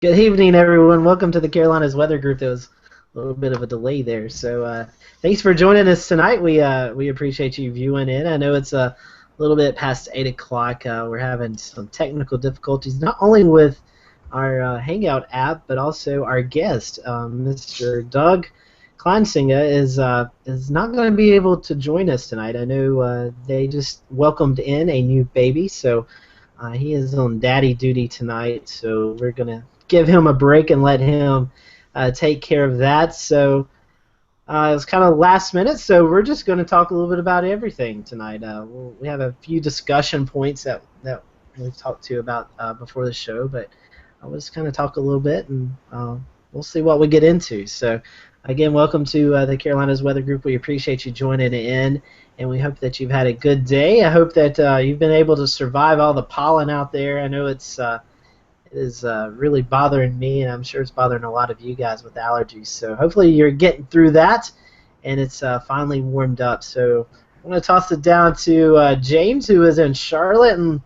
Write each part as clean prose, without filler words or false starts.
Good evening, everyone. Welcome to the Carolinas Weather Group. There was a little bit of a delay there, so thanks for joining us tonight. We appreciate you viewing in. I know it's a little bit past 8 o'clock. We're having some technical difficulties, not only with our Hangout app, but also our guest, Mr. Doug Kleinsinga, is not going to be able to join us tonight. I know they just welcomed in a new baby, so. He is on daddy duty tonight, so we're going to give him a break and let him take care of that. So it's kind of last minute, so we're just going to talk a little bit about everything tonight. We have a few discussion points that we've talked to about before the show, but we'll just kind of talk a little bit and we'll see what we get into. So again, welcome to the Carolinas Weather Group. We appreciate you joining in, and we hope that you've had a good day. I hope that you've been able to survive all the pollen out there. I know it is really bothering me, and I'm sure it's bothering a lot of you guys with allergies. So hopefully you're getting through that, and it's finally warmed up. So I'm going to toss it down to James, who is in Charlotte, and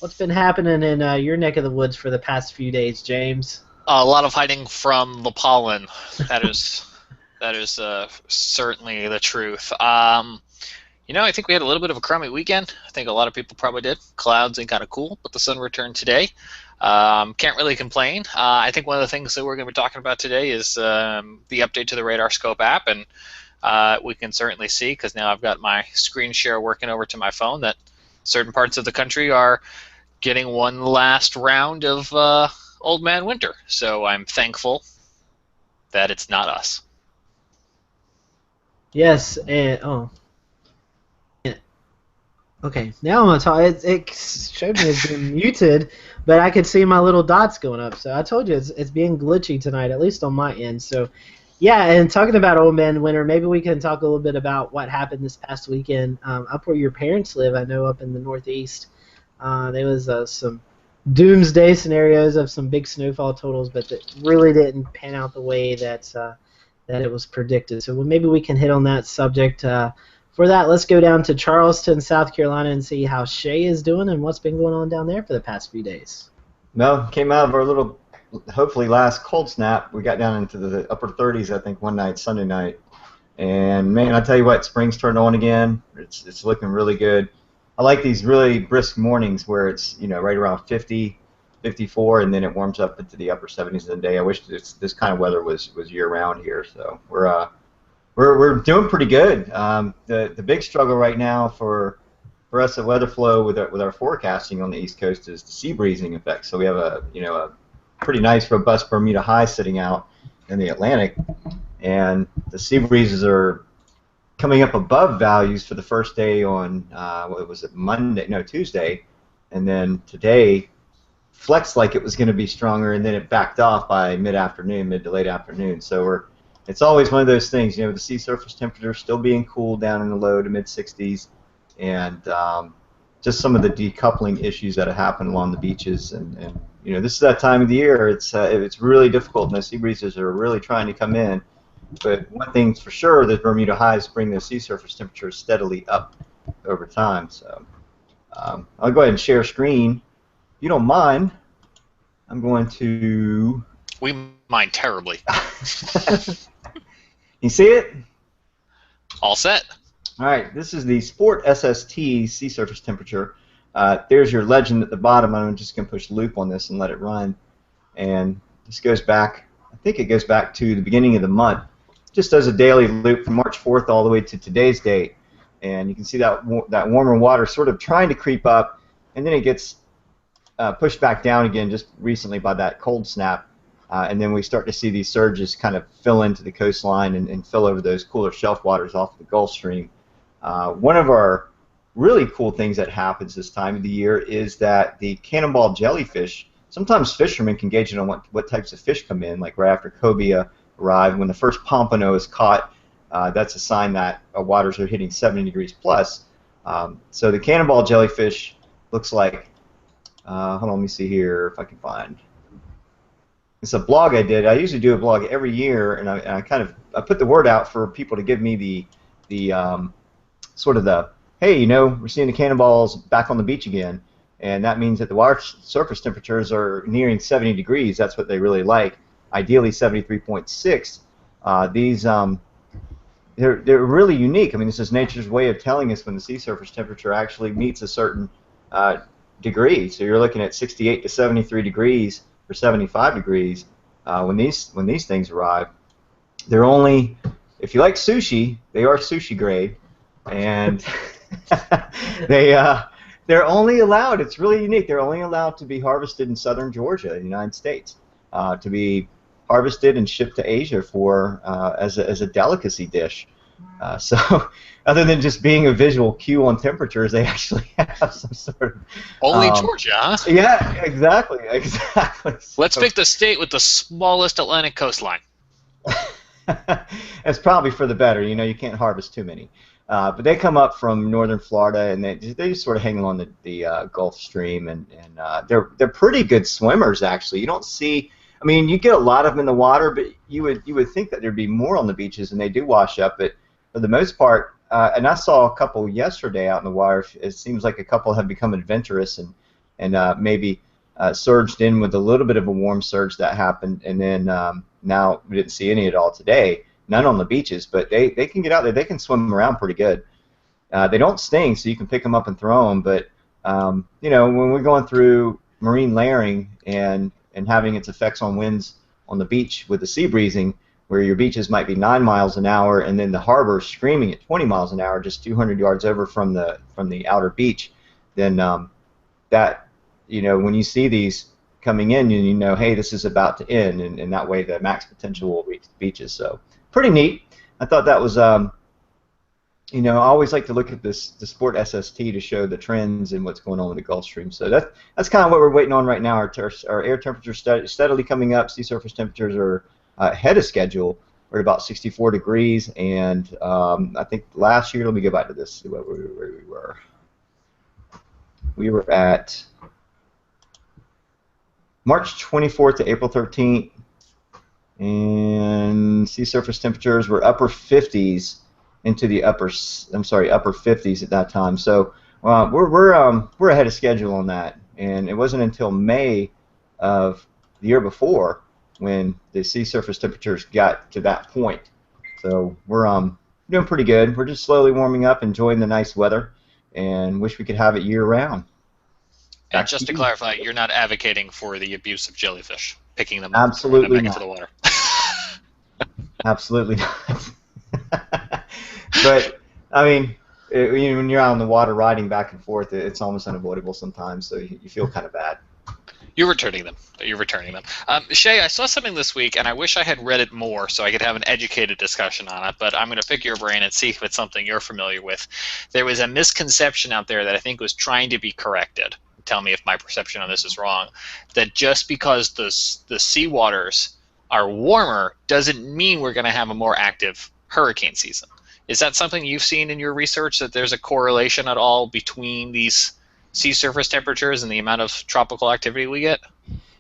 what's been happening in your neck of the woods for the past few days, James? A lot of hiding from the pollen. That is certainly the truth. I think we had a little bit of a crummy weekend. I think a lot of people probably did. Clouds and kind of cool, but the sun returned today. Can't really complain. I think one of the things that we're going to be talking about today is the update to the Radar Scope app, and we can certainly see, because now I've got my screen share working over to my phone, that certain parts of the country are getting one last round of Old Man Winter. So I'm thankful that it's not us. Yes, and okay. Now I'm gonna talk. It showed me it's been muted, but I could see my little dots going up. So I told you it's being glitchy tonight, at least on my end. So yeah, and talking about Old Man Winter, maybe we can talk a little bit about what happened this past weekend up where your parents live. I know up in the Northeast, there was some doomsday scenarios of some big snowfall totals, but that really didn't pan out the way that it was predicted. So maybe we can hit on that subject. For that, let's go down to Charleston, South Carolina, and see how Shay is doing and what's been going on down there for the past few days. No, came out of our little, hopefully last cold snap. We got down into the upper 30s, I think, one night, Sunday night. And man, I tell you what, spring's turned on again. It's looking really good. I like these really brisk mornings where it's right around 50, 54, and then it warms up into the upper 70s in the day. I wish this kind of weather was year round here. So we're doing pretty good. The big struggle right now for us at Weatherflow with our forecasting on the East Coast is the sea breezing effect. So we have a pretty nice robust Bermuda high sitting out in the Atlantic, and the sea breezes are coming up above values for the first day on what was it, Monday? No, Tuesday, and then today flexed like it was going to be stronger, and then it backed off by mid-afternoon, mid to late afternoon. So it's always one of those things, the sea surface temperature still being cool down in the low to mid 60s, and just some of the decoupling issues that have happened along the beaches, and this is that time of the year. It's really difficult, and the sea breezes are really trying to come in. But one thing's for sure, the Bermuda highs bring the sea surface temperatures steadily up over time. So I'll go ahead and share screen. If you don't mind, I'm going to... We mind terribly. You see it? All set. All right, this is the Sport SST sea surface temperature. There's your legend at the bottom. I'm just going to push loop on this and let it run. And this goes back, I think it goes back to the beginning of the month. Just does a daily loop from March 4th all the way to today's date. And you can see that warmer water sort of trying to creep up, and then it gets pushed back down again just recently by that cold snap. And then we start to see these surges kind of fill into the coastline and fill over those cooler shelf waters off the Gulf Stream. One of our really cool things that happens this time of the year is that the cannonball jellyfish, sometimes fishermen can gauge it on what types of fish come in, like right after cobia arrive. When the first pompano is caught, that's a sign that waters are hitting 70 degrees plus. So the cannonball jellyfish looks like, hold on, let me see here if I can find. It's a blog I did. I usually do a blog every year, and I put the word out for people to give me the sort of the, hey, we're seeing the cannonballs back on the beach again. and that means that the water surface temperatures are nearing 70 degrees. That's what they really like. Ideally 73.6. These they're really unique. I mean, this is nature's way of telling us when the sea surface temperature actually meets a certain degree. So you're looking at 68 to 73 degrees or 75 degrees when these things arrive. They're only, if you like sushi, they are sushi grade, and they're only allowed. It's really unique. They're only allowed to be harvested in southern Georgia, the United States, to be harvested and shipped to Asia for as a delicacy dish. So, other than just being a visual cue on temperatures, they actually have some sort of only Georgia, huh? Yeah, exactly. Let's So, pick the state with the smallest Atlantic coastline. it's probably for the better. You know, you can't harvest too many. But they come up from northern Florida, and they just sort of hang along the Gulf Stream, and they're pretty good swimmers actually. You don't see. I mean, you get a lot of them in the water, but you would think that there'd be more on the beaches, and they do wash up. But for the most part, and I saw a couple yesterday out in the water. It seems like a couple have become adventurous and maybe surged in with a little bit of a warm surge that happened, and then now we didn't see any at all today. None on the beaches, but they can get out there. They can swim around pretty good. They don't sting, so you can pick them up and throw them. But you know, when we're going through marine layering and having its effects on winds on the beach with the sea breezing, where your beaches might be 9 miles an hour, and then the harbor screaming at 20 miles an hour, just 200 yards over from the outer beach, then that, you know, when you see these coming in, you know, hey, this is about to end, and that way the max potential will reach the beaches. So pretty neat. I thought that was, you know, I always like to look at the Sport SST to show the trends and what's going on with the Gulf Stream. So that's kind of what we're waiting on right now. Our air temperatures steadily coming up. Sea surface temperatures are ahead of schedule. We're at about 64 degrees, and I think last year, let me go back to this, see where we were. We were at March 24th to April 13th, and sea surface temperatures were upper 50s into the upper 50s at that time. So we're ahead of schedule on that, and it wasn't until May of the year before when the sea surface temperatures got to that point. So we're doing pretty good. We're just slowly warming up, enjoying the nice weather, and wish we could have it year round. And just to clarify, you're not advocating for the abuse of jellyfish, picking them up Absolutely and not. throwing them back into the water. Absolutely not. But I mean, when you're out on the water riding back and forth, it's almost unavoidable sometimes. So you feel kind of bad. You're returning them. Shay, I saw something this week, and I wish I had read it more so I could have an educated discussion on it, but I'm going to pick your brain and see if it's something you're familiar with. There was a misconception out there that I think was trying to be corrected. Tell me if my perception on this is wrong, that just because the seawaters are warmer doesn't mean we're going to have a more active hurricane season. Is that something you've seen in your research, that there's a correlation at all between these sea surface temperatures and the amount of tropical activity we get?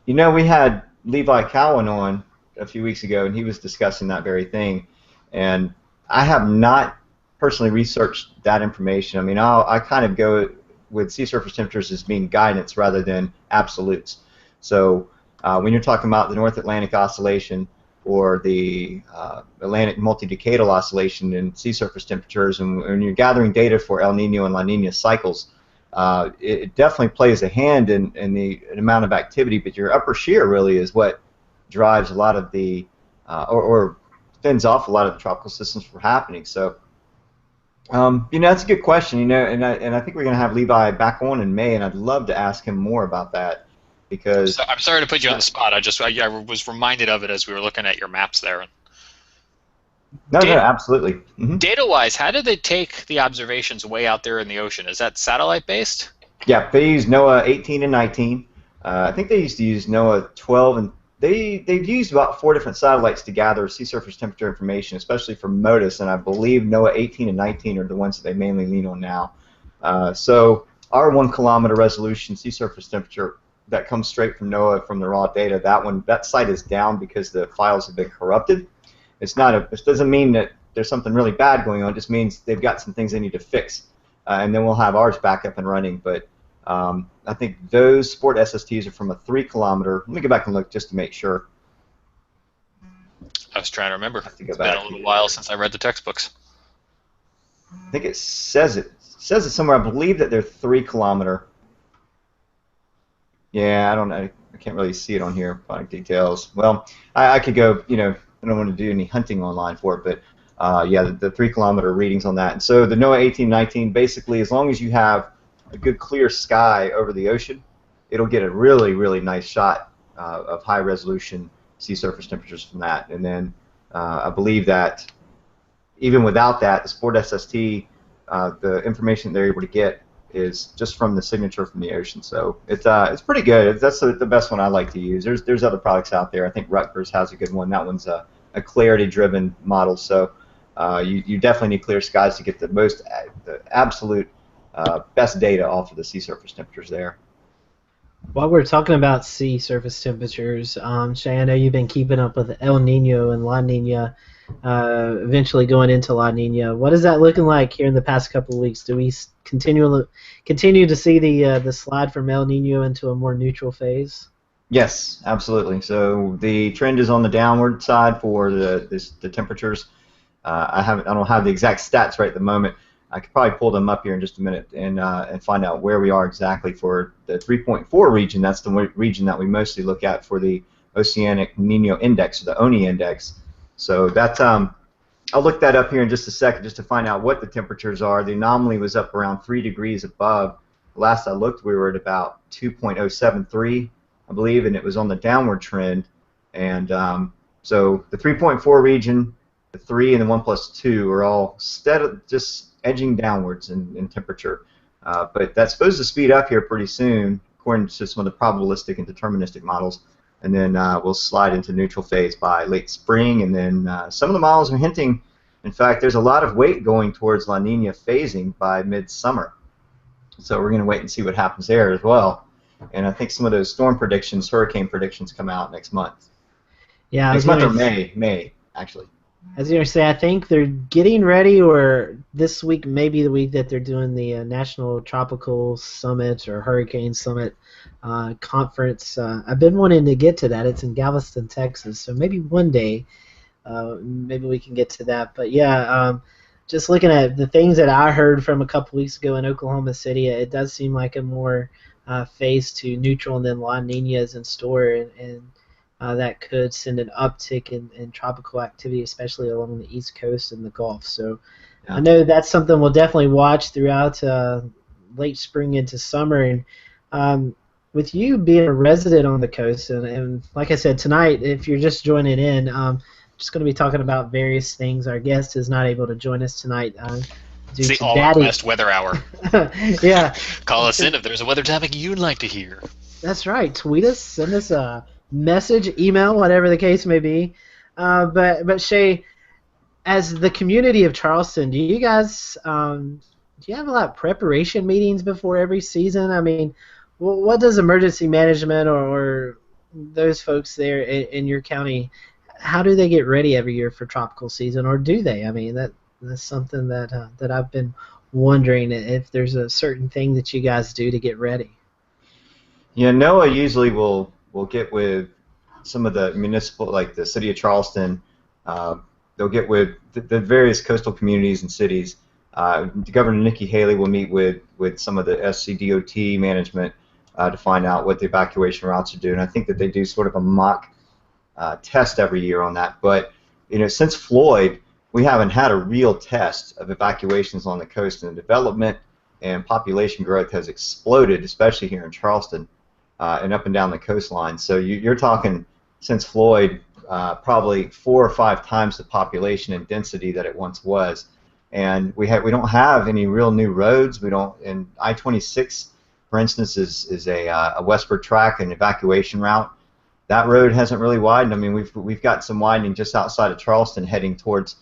You know, we had Levi Cowan on a few weeks ago, and he was discussing that very thing. And I have not personally researched that information. I mean, I kind of go with sea surface temperatures as being guidance rather than absolutes. So when you're talking about the North Atlantic Oscillation or the Atlantic multi-decadal oscillation in sea surface temperatures, and when you're gathering data for El Nino and La Nina cycles, it definitely plays a hand in the amount of activity, but your upper shear really is what drives a lot of the, or fends off a lot of the tropical systems from happening. So, you know, that's a good question, you know, and I think we're going to have Levi back on in May, and I'd love to ask him more about that, because... So, I'm sorry to put you on the spot. I was reminded of it as we were looking at your maps there. No, absolutely. Mm-hmm. Data-wise, how did they take the observations way out there in the ocean? Is that satellite-based? Yeah, they use NOAA 18 and 19. I think they used to use NOAA 12, and they've used about 4 different satellites to gather sea surface temperature information, especially for MODIS, and I believe NOAA 18 and 19 are the ones that they mainly lean on now. So our 1 kilometer resolution sea surface temperature that comes straight from NOAA from the raw data, that site is down because the files have been corrupted. It doesn't mean that there's something really bad going on. It just means they've got some things they need to fix, and then we'll have ours back up and running. But I think those sport SSTs are from a 3 kilometer. Let me go back and look just to make sure. I was trying to remember. I have to go It's been back a little here. while since I read the textbooks. I think it says it somewhere. I believe that they're 3 kilometer. Yeah, I don't know. I can't really see it on here. Product details. Well, I could go. I don't want to do any hunting online for it, but yeah, the 3 kilometer readings on that. And so the NOAA 1819, basically, as long as you have a good clear sky over the ocean, it'll get a really, really nice shot of high resolution sea surface temperatures from that. And then I believe that even without that, the Sport SST, the information they're able to get is just from the signature from the ocean. So it's pretty good. That's the best one I like to use. There's other products out there. I think Rutgers has a good one. That one's a clarity-driven model. So you definitely need clear skies to get the absolute best data off of the sea surface temperatures there. While we're talking about sea surface temperatures, Shay, I know you've been keeping up with El Nino and La Nina, eventually going into La Nina. What is that looking like here in the past couple of weeks? Do we continue to see the slide from El Nino into a more neutral phase? Yes, absolutely. So the trend is on the downward side for the temperatures. I don't have the exact stats right at the moment. I could probably pull them up here in just a minute and find out where we are exactly for the 3.4 region. That's the region that we mostly look at for the Oceanic Nino Index, or the ONI Index. So that's I'll look that up here in just a second just to find out what the temperatures are. The anomaly was up around 3 degrees above. Last I looked, we were at about 2.073, I believe, and it was on the downward trend. And so the 3.4 region, the 3 and the 1+2 are all just edging downwards in temperature. But that's supposed to speed up here pretty soon, according to some of the probabilistic and deterministic models. And then we'll slide into neutral phase by late spring. And then some of the models are hinting, in fact, there's a lot of weight going towards La Nina phasing by midsummer. So we're going to wait and see what happens there as well. And I think some of those storm predictions, hurricane predictions, come out next month. Yeah, Next month or May, actually. I was going to say, I think they're getting ready, or this week may be the week that they're doing the National Tropical Summit or Hurricane Summit conference. I've been wanting to get to that. It's in Galveston, Texas, so maybe one day maybe we can get to that. But yeah, just looking at the things that I heard from a couple weeks ago in Oklahoma City, it does seem like a more phase to neutral, and then La Nina is in store, and that could send an uptick in tropical activity, especially along the East Coast and the Gulf. So Yeah. I know that's something we'll definitely watch throughout late spring into summer. And with you being a resident on the coast, and like I said, tonight, if you're just joining in, just going to be talking about various things. Our guest is not able to join us tonight due It's the to all daddy. request weather hour. Yeah, Call us in if there's a weather topic you'd like to hear. that's right. Tweet us, send us a message, email, whatever the case may be. But Shay, as the community of Charleston, do you guys do you have a lot of preparation meetings before every season? I mean, what does emergency management or those folks there in your county, how do they get ready every year for tropical season, or do they? I mean, that's something that I've been wondering, if there's a certain thing that you guys do to get ready. Yeah, NOAA usually will get with some of the municipal, like the city of Charleston. They'll get with the various coastal communities and cities. Governor Nikki Haley will meet with some of the SCDOT management to find out what the evacuation routes are doing. I think that they do sort of a mock test every year on that. But since Floyd, we haven't had a real test of evacuations on the coast, and the development and population growth has exploded, especially here in Charleston and up and down the coastline. So you're talking, since Floyd, probably 4 or 5 times the population and density that it once was. And we don't have any real new roads. We don't. And I-26, for instance, is a westward track and evacuation route. That road hasn't really widened. I mean, we've got some widening just outside of Charleston, heading towards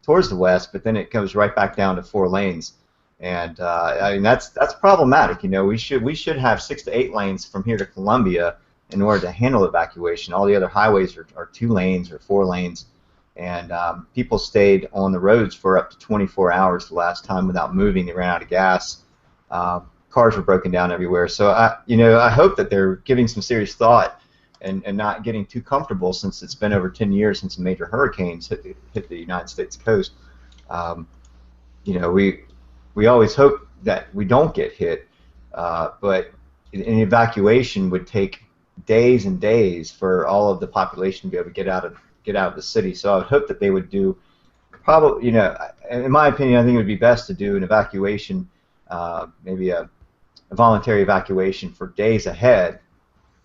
the west, but then it goes right back down to 4 lanes. And I mean, that's problematic. We should have 6 to 8 lanes from here to Columbia in order to handle evacuation. All the other highways are 2 lanes or 4 lanes, and people stayed on the roads for up to 24 hours the last time without moving. They ran out of gas. cars were broken down everywhere. So I hope that they're giving some serious thought and not getting too comfortable, since it's been over 10 years since major hurricanes hit the United States coast. Um, we always hope that we don't get hit, but an evacuation would take days and days for all of the population to be able to get out of the city. So I would hope that they would do, probably, in my opinion, I think it would be best to do an evacuation, maybe a voluntary evacuation for days ahead,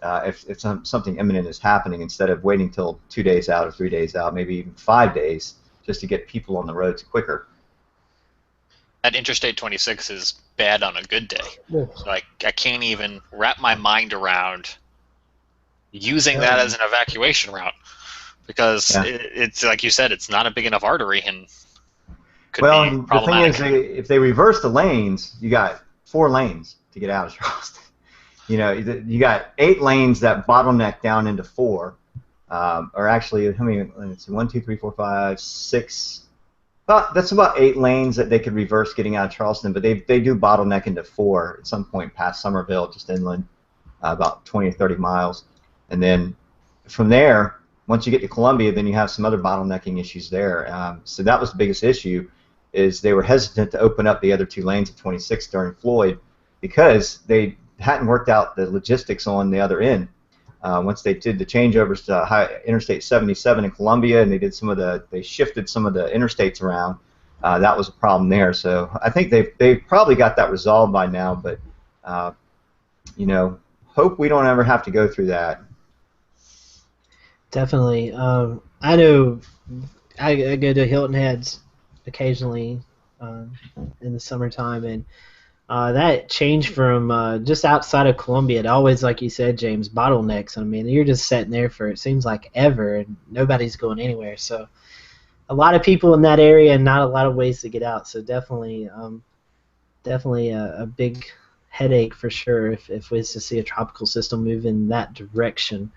if something imminent is happening, instead of waiting till 2 days out or 3 days out, maybe even 5 days, just to get people on the roads quicker. That Interstate 26 is bad on a good day. Yeah. So I can't even wrap my mind around using that as an evacuation route, because it's like you said, it's not a big enough artery and could be problematic. The thing is, if they reverse the lanes, you got 4 lanes to get out of Charleston. You got 8 lanes that bottleneck down into 4, or actually, how many? Let's see, 1, 2, 3, 4, 5, 6. That's about 8 lanes that they could reverse getting out of Charleston, but they do bottleneck into 4 at some point past Somerville, just inland, about 20 or 30 miles. And then from there, once you get to Columbia, then you have some other bottlenecking issues there. So that was the biggest issue, is they were hesitant to open up the other 2 lanes of 26 during Floyd, because they hadn't worked out the logistics on the other end. Once they did the changeovers to Interstate 77 in Columbia, and they shifted some of the interstates around, that was a problem there. So I think they've probably got that resolved by now, but hope we don't ever have to go through that. Definitely. I know I go to Hilton Heads occasionally in the summertime, and that change from just outside of Columbia, it always, like you said, James, bottlenecks. I mean, you're just sitting there for, it seems like, ever, and nobody's going anywhere. So a lot of people in that area and not a lot of ways to get out. So definitely a big headache for sure if we was to see a tropical system move in that direction.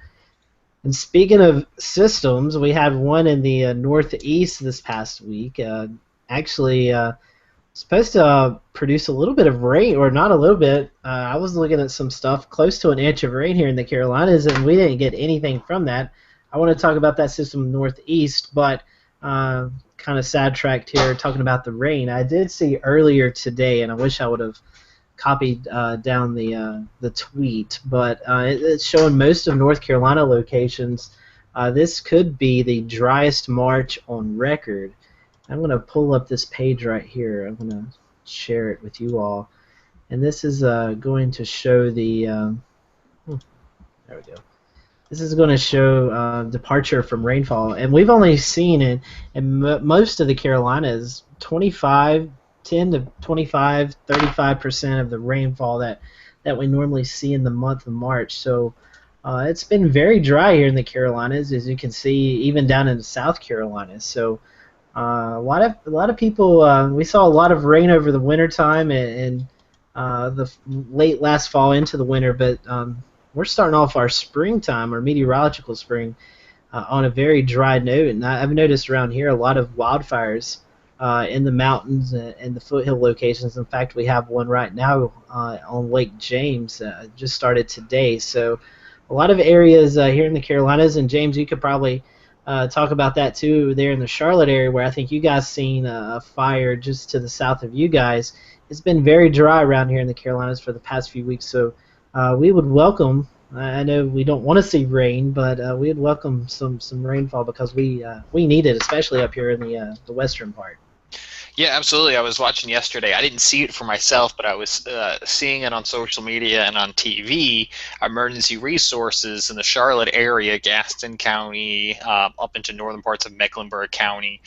And speaking of systems, we had one in the northeast this past week. Actually, supposed to produce a little bit of rain, or not a little bit. I was looking at some stuff, close to an inch of rain here in the Carolinas, and we didn't get anything from that. I want to talk about that system northeast, but kind of sidetracked here talking about the rain. I did see earlier today, and I wish I would have copied down the tweet, but it's showing most of North Carolina locations. This could be the driest March on record. I'm going to pull up this page right here. I'm going to share it with you all, and this is going to show the there we go. This is going to show departure from rainfall, and we've only seen it in most of the Carolinas 10 to 25, 35% of the rainfall that we normally see in the month of March. So it's been very dry here in the Carolinas, as you can see, even down in South Carolina. So a lot of people, we saw a lot of rain over the wintertime and the late last fall into the winter, but we're starting off our springtime, our meteorological spring, on a very dry note. And I've noticed around here a lot of wildfires in the mountains and the foothill locations. In fact, we have one right now on Lake James, just started today. So a lot of areas here in the Carolinas, and James, you could probably talk about that too there in the Charlotte area, where I think you guys seen a fire just to the south of you guys. It's been very dry around here in the Carolinas for the past few weeks, so we would welcome, I know we don't want to see rain, but we would welcome some rainfall, because we need it, especially up here in the western part. Yeah, absolutely. I was watching yesterday. I didn't see it for myself, but I was seeing it on social media and on TV. Emergency resources in the Charlotte area, Gaston County, up into northern parts of Mecklenburg County,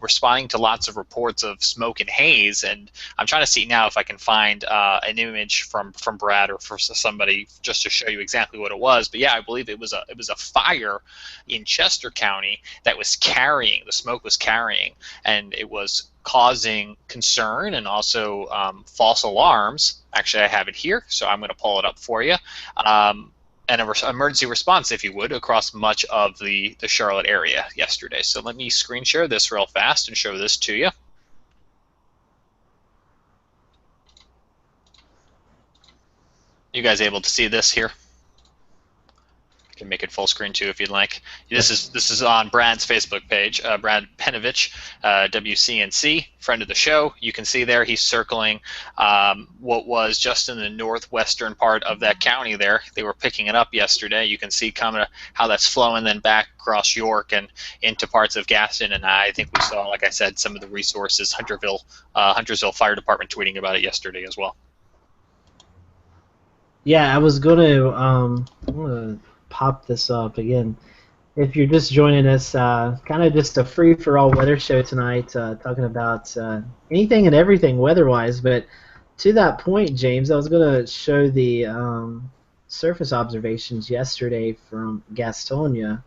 responding to lots of reports of smoke and haze. And I'm trying to see now if I can find an image from Brad or for somebody just to show you exactly what it was. But yeah, I believe it was a fire in Chester County that was carrying, the smoke was carrying, and it was causing concern and also false alarms. Actually, I have it here, so I'm going to pull it up for you. And an emergency response, if you would, across much of the Charlotte area yesterday. So let me screen share this real fast and show this to you. You guys able to see this here? I can make it full screen too if you'd like. This is on Brad's Facebook page. Brad Penovich, WCNC, friend of the show. You can see there he's circling what was just in the northwestern part of that county there. They were picking it up yesterday. You can see kind of how that's flowing then back across York and into parts of Gaston. And I think we saw, like I said, some of the resources, Huntersville Fire Department tweeting about it yesterday as well. Yeah, I was I'm gonna pop this up again. If you're just joining us, kind of just a free-for-all weather show tonight, talking about anything and everything weather-wise. But to that point, James, I was going to show the surface observations yesterday from Gastonia.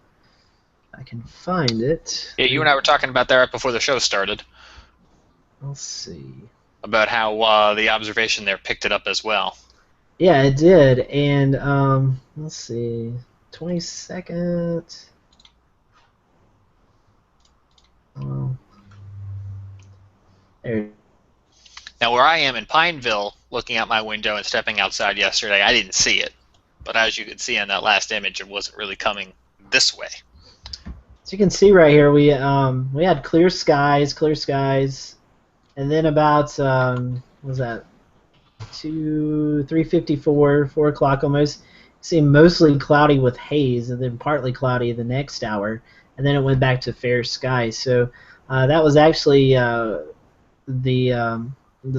I can find it. Yeah, you and I were talking about that right before the show started. Let's see. About how the observation there picked it up as well. Yeah, it did. And let's see. 22nd. There. Now, where I am in Pineville, looking out my window and stepping outside yesterday, I didn't see it. But as you could see in that last image, it wasn't really coming this way. So you can see right here, we had clear skies, and then about what was that, 3:54, 4 o'clock almost. You see mostly cloudy with haze, and then partly cloudy the next hour, and then it went back to fair skies. So that was actually the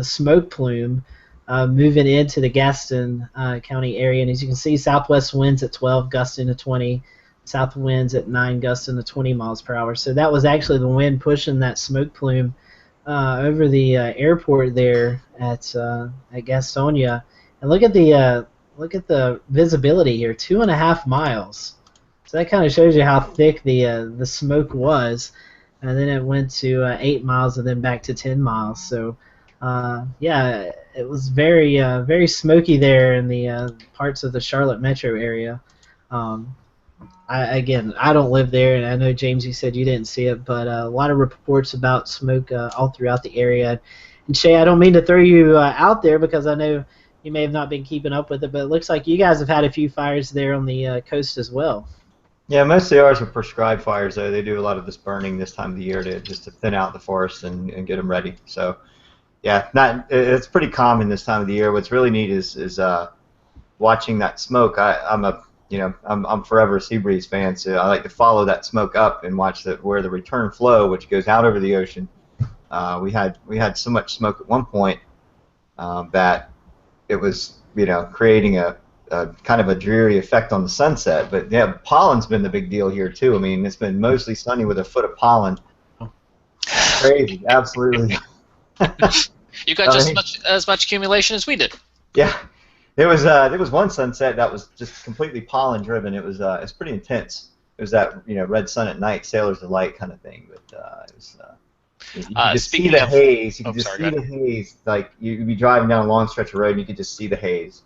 smoke plume moving into the Gaston County area, and as you can see, southwest winds at 12, gusting to 20. South winds at 9, gusting to 20 miles per hour. So that was actually the wind pushing that smoke plume over the airport there at Gastonia. And look at the visibility here, 2.5 miles. So that kind of shows you how thick the smoke was. And then it went to 8 miles and then back to 10 miles. So yeah, it was very very smoky there in the parts of the Charlotte metro area. I don't live there, and I know, James, you said you didn't see it, but a lot of reports about smoke all throughout the area. And Shay, I don't mean to throw you out there because I know you may have not been keeping up with it, but it looks like you guys have had a few fires there on the coast as well. Yeah, mostly ours are prescribed fires, though. They do a lot of this burning this time of the year to thin out the forest and get them ready. So, yeah, it's pretty common this time of the year. What's really neat is watching that smoke. I'm forever a Seabreeze fan, so I like to follow that smoke up and watch where the return flow, which goes out over the ocean. We had so much smoke at one point that it was creating a kind of a dreary effect on the sunset. But yeah, pollen's been the big deal here too. I mean, it's been mostly sunny with a foot of pollen. Crazy, absolutely. You got just as much accumulation as we did. Yeah. There was one sunset that was just completely pollen driven. It was it's pretty intense. It was that red sun at night, sailor's delight kind of thing. But it was you could just see the haze. You could just see the haze. Like you'd be driving down a long stretch of road and you could just see the haze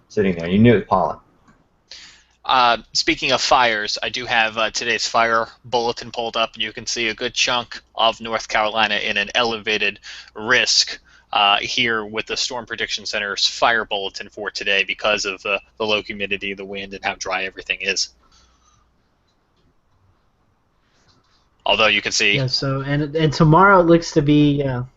sitting there. You knew it was pollen. Speaking of fires, I do have today's fire bulletin pulled up, and you can see a good chunk of North Carolina in an elevated risk. Here with the Storm Prediction Center's fire bulletin for today because of the low humidity, the wind, and how dry everything is. Although you can see... Yeah, so, and tomorrow it looks to be... You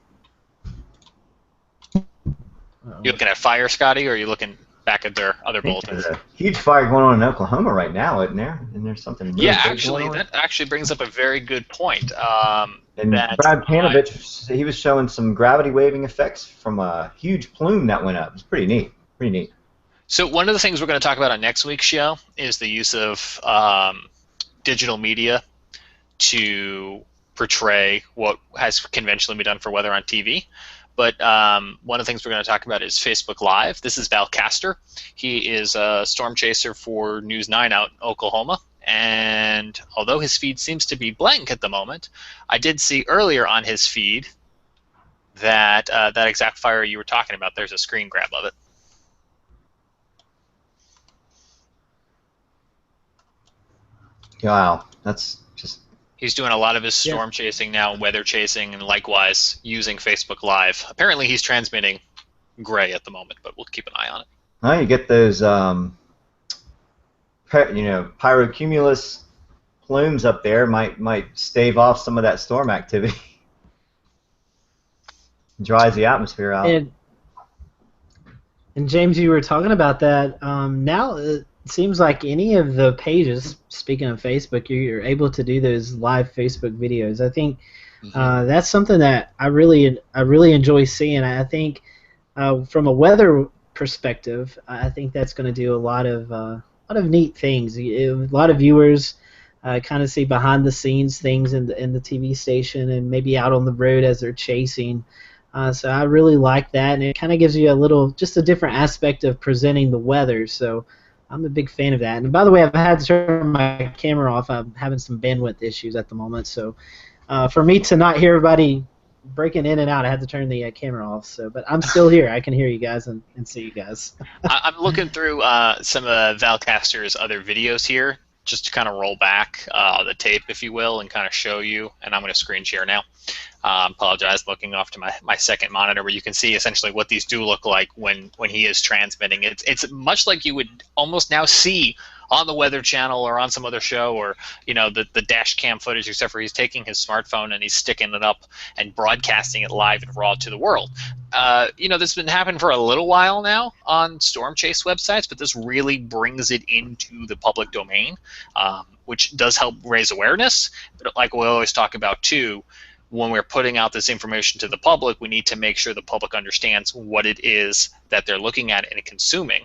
looking at fire, Scotty, or are you looking back at their other bulletins? There's a huge fire going on in Oklahoma right now, isn't there? And there's something really that actually brings up a very good point. And Brad Panovich, he was showing some gravity waving effects from a huge plume that went up. It's pretty neat. So one of the things we're going to talk about on next week's show is the use of digital media to portray what has conventionally been done for weather on TV. But one of the things we're going to talk about is Facebook Live. This is Val Castor. He is a storm chaser for News 9 out in Oklahoma. And although his feed seems to be blank at the moment, I did see earlier on his feed that that exact fire you were talking about. There's a screen grab of it. Wow, that's just... He's doing a lot of his storm chasing now, weather chasing, and likewise using Facebook Live. Apparently he's transmitting gray at the moment, but we'll keep an eye on it. Well, you get those, pyrocumulus plumes up there might stave off some of that storm activity. Dries the atmosphere out. And James, you were talking about that. Now it seems like any of the pages, speaking of Facebook, you're able to do those live Facebook videos. I think that's something that I really enjoy seeing. I think from a weather perspective, I think that's going to do a lot of neat things. A lot of viewers kind of see behind the scenes things in the TV station and maybe out on the road as they're chasing. So I really like that, and it kind of gives you just a different aspect of presenting the weather. So I'm a big fan of that. And by the way, I've had to turn my camera off. I'm having some bandwidth issues at the moment. So for me to not hear everybody breaking in and out, I had to turn the camera off. So, but I'm still here. I can hear you guys and see you guys. I'm looking through some of Valcaster's other videos here, just to kind of roll back the tape, if you will, and kind of show you. And I'm going to screen share now. Apologize, looking off to my second monitor, where you can see essentially what these do look like when he is transmitting. It's much like you would almost now see on the Weather Channel or on some other show, or the dash cam footage, except for he's taking his smartphone and he's sticking it up and broadcasting it live and raw to the world. This has been happening for a little while now on storm chase websites, but this really brings it into the public domain, which does help raise awareness. But like we always talk about too, when we're putting out this information to the public, we need to make sure the public understands what it is that they're looking at and consuming.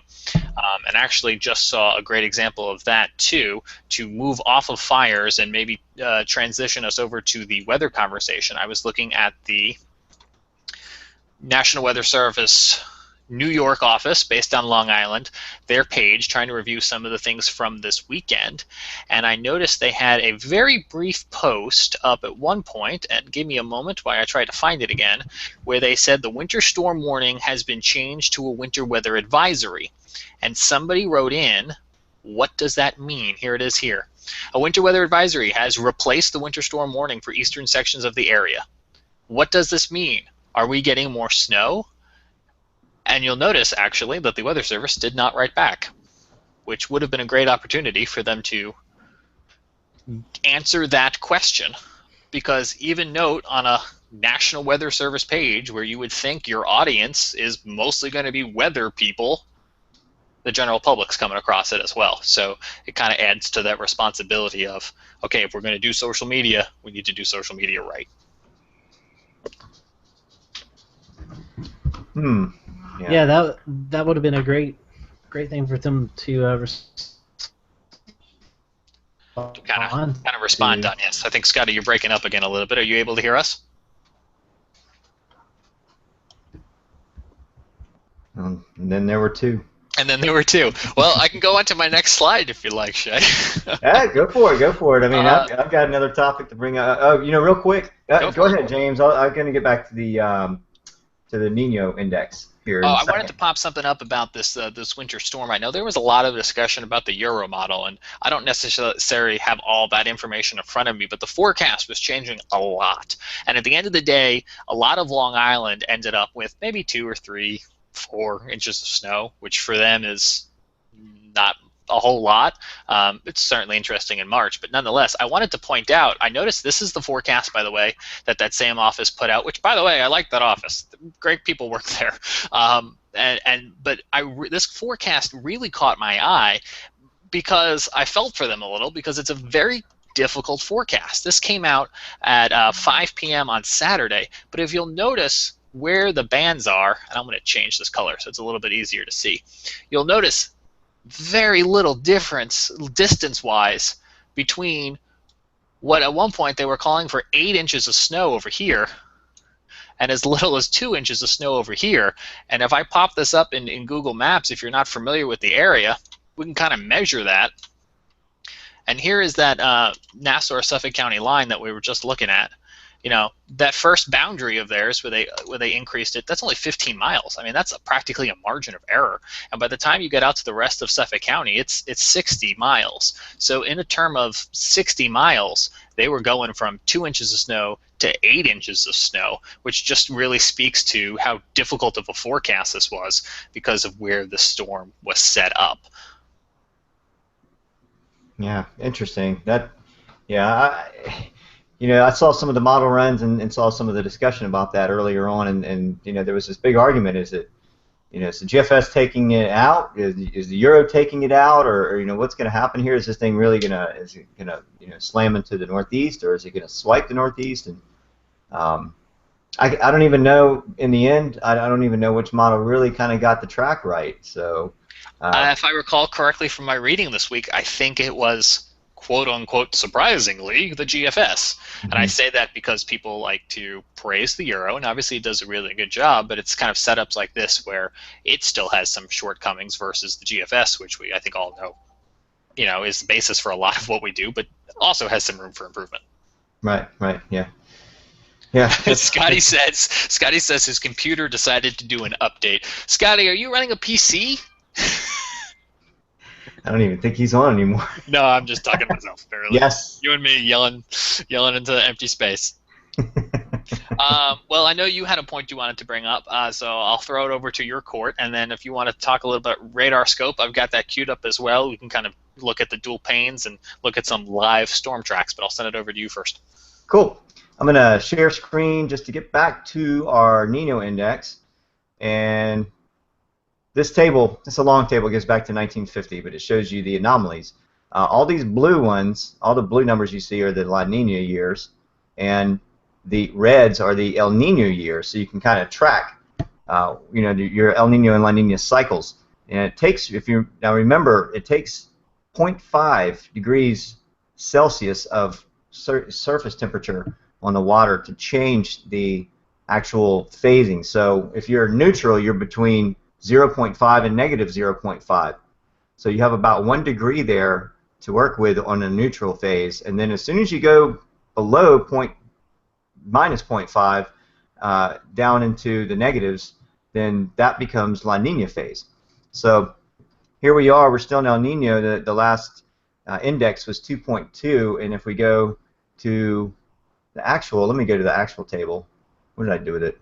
And actually just saw a great example of that too, to move off of fires and maybe transition us over to the weather conversation. I was looking at the National Weather Service New York office based on Long Island, their page, trying to review some of the things from this weekend, and I noticed they had a very brief post up at one point, and give me a moment while I try to find it again, where they said the winter storm warning has been changed to a winter weather advisory. And somebody wrote in, what does that mean? Here it is here. A winter weather advisory has replaced the winter storm warning for eastern sections of the area. What does this mean? Are we getting more snow? And you'll notice, actually, that the Weather Service did not write back, which would have been a great opportunity for them to answer that question. Because even note on a National Weather Service page where you would think your audience is mostly going to be weather people, the general public's coming across it as well. So it kind of adds to that responsibility of, okay, if we're going to do social media, we need to do social media right. Yeah, that would have been a great thing for them to kind of respond on. Yes, I think Scotty, you're breaking up again a little bit. Are you able to hear us? And then there were two. And then there were two. Well, I can go on to my next slide if you like, Shay. Yeah, go for it. I mean, I've got another topic to bring up. Oh, real quick. Go ahead, James. I'm going to get back to the Nino index here. I wanted to pop something up about this winter storm. I know there was a lot of discussion about the Euro model, and I don't necessarily have all that information in front of me, but the forecast was changing a lot. And at the end of the day, a lot of Long Island ended up with maybe 2 or 3, 4 inches of snow, which for them is not a whole lot. It's certainly interesting in March, but nonetheless, I wanted to point out, I noticed this is the forecast, by the way, that same office put out, which, by the way, I like that office. Great people work there. But this forecast really caught my eye because I felt for them a little, because it's a very difficult forecast. This came out at 5 p.m. on Saturday, but if you'll notice where the bands are, and I'm going to change this color so it's a little bit easier to see, you'll notice very little difference distance-wise between what at one point they were calling for 8 inches of snow over here and as little as 2 inches of snow over here. And if I pop this up in Google Maps, if you're not familiar with the area, we can kind of measure that. And here is that Nassau-Suffolk County line that we were just looking at. That first boundary of theirs where they increased it, that's only 15 miles. I mean, that's practically a margin of error. And by the time you get out to the rest of Suffolk County, it's 60 miles. So in a term of 60 miles, they were going from 2 inches of snow to 8 inches of snow, which just really speaks to how difficult of a forecast this was because of where the storm was set up. Yeah, interesting. Yeah, I saw some of the model runs and saw some of the discussion about that earlier on, and there was this big argument: is the GFS taking it out? Is the Euro taking it out, or what's going to happen here? Is this thing really is it gonna slam into the Northeast, or is it going to swipe the Northeast? And I don't even know in the end. I don't even know which model really kind of got the track right. So. If I recall correctly from my reading this week, I think it was quote-unquote surprisingly the GFS. And I say that because people like to praise the Euro, and obviously it does a really good job, but it's kind of setups like this where it still has some shortcomings versus the GFS, which I think all know, is the basis for a lot of what we do, but also has some room for improvement. Right, yeah. Yeah. Scotty says his computer decided to do an update. Scotty, are you running a PC? I don't even think he's on anymore. No, I'm just talking to myself. Barely. Yes. You and me yelling into empty space. Well, I know you had a point you wanted to bring up, so I'll throw it over to your court, and then if you want to talk a little bit radar scope, I've got that queued up as well. We can kind of look at the dual panes and look at some live storm tracks, but I'll send it over to you first. Cool. I'm going to share screen just to get back to our Nino index, and this table, it's a long table, goes back to 1950, but it shows you the anomalies. All these blue ones, all the blue numbers you see are the La Nina years, and the reds are the El Nino years, so you can kind of track, your El Nino and La Nina cycles. And it takes, now remember, it takes 0.5 degrees Celsius of surface temperature on the water to change the actual phasing. So if you're neutral, you're between 0.5 and negative 0.5. So you have about 1 degree there to work with on a neutral phase. And then as soon as you go below minus 0.5 down into the negatives, then that becomes La Nina phase. So here we are, we're still in El Nino. The last index was 2.2, and if we go to the actual, let me go to the actual table. What did I do with it?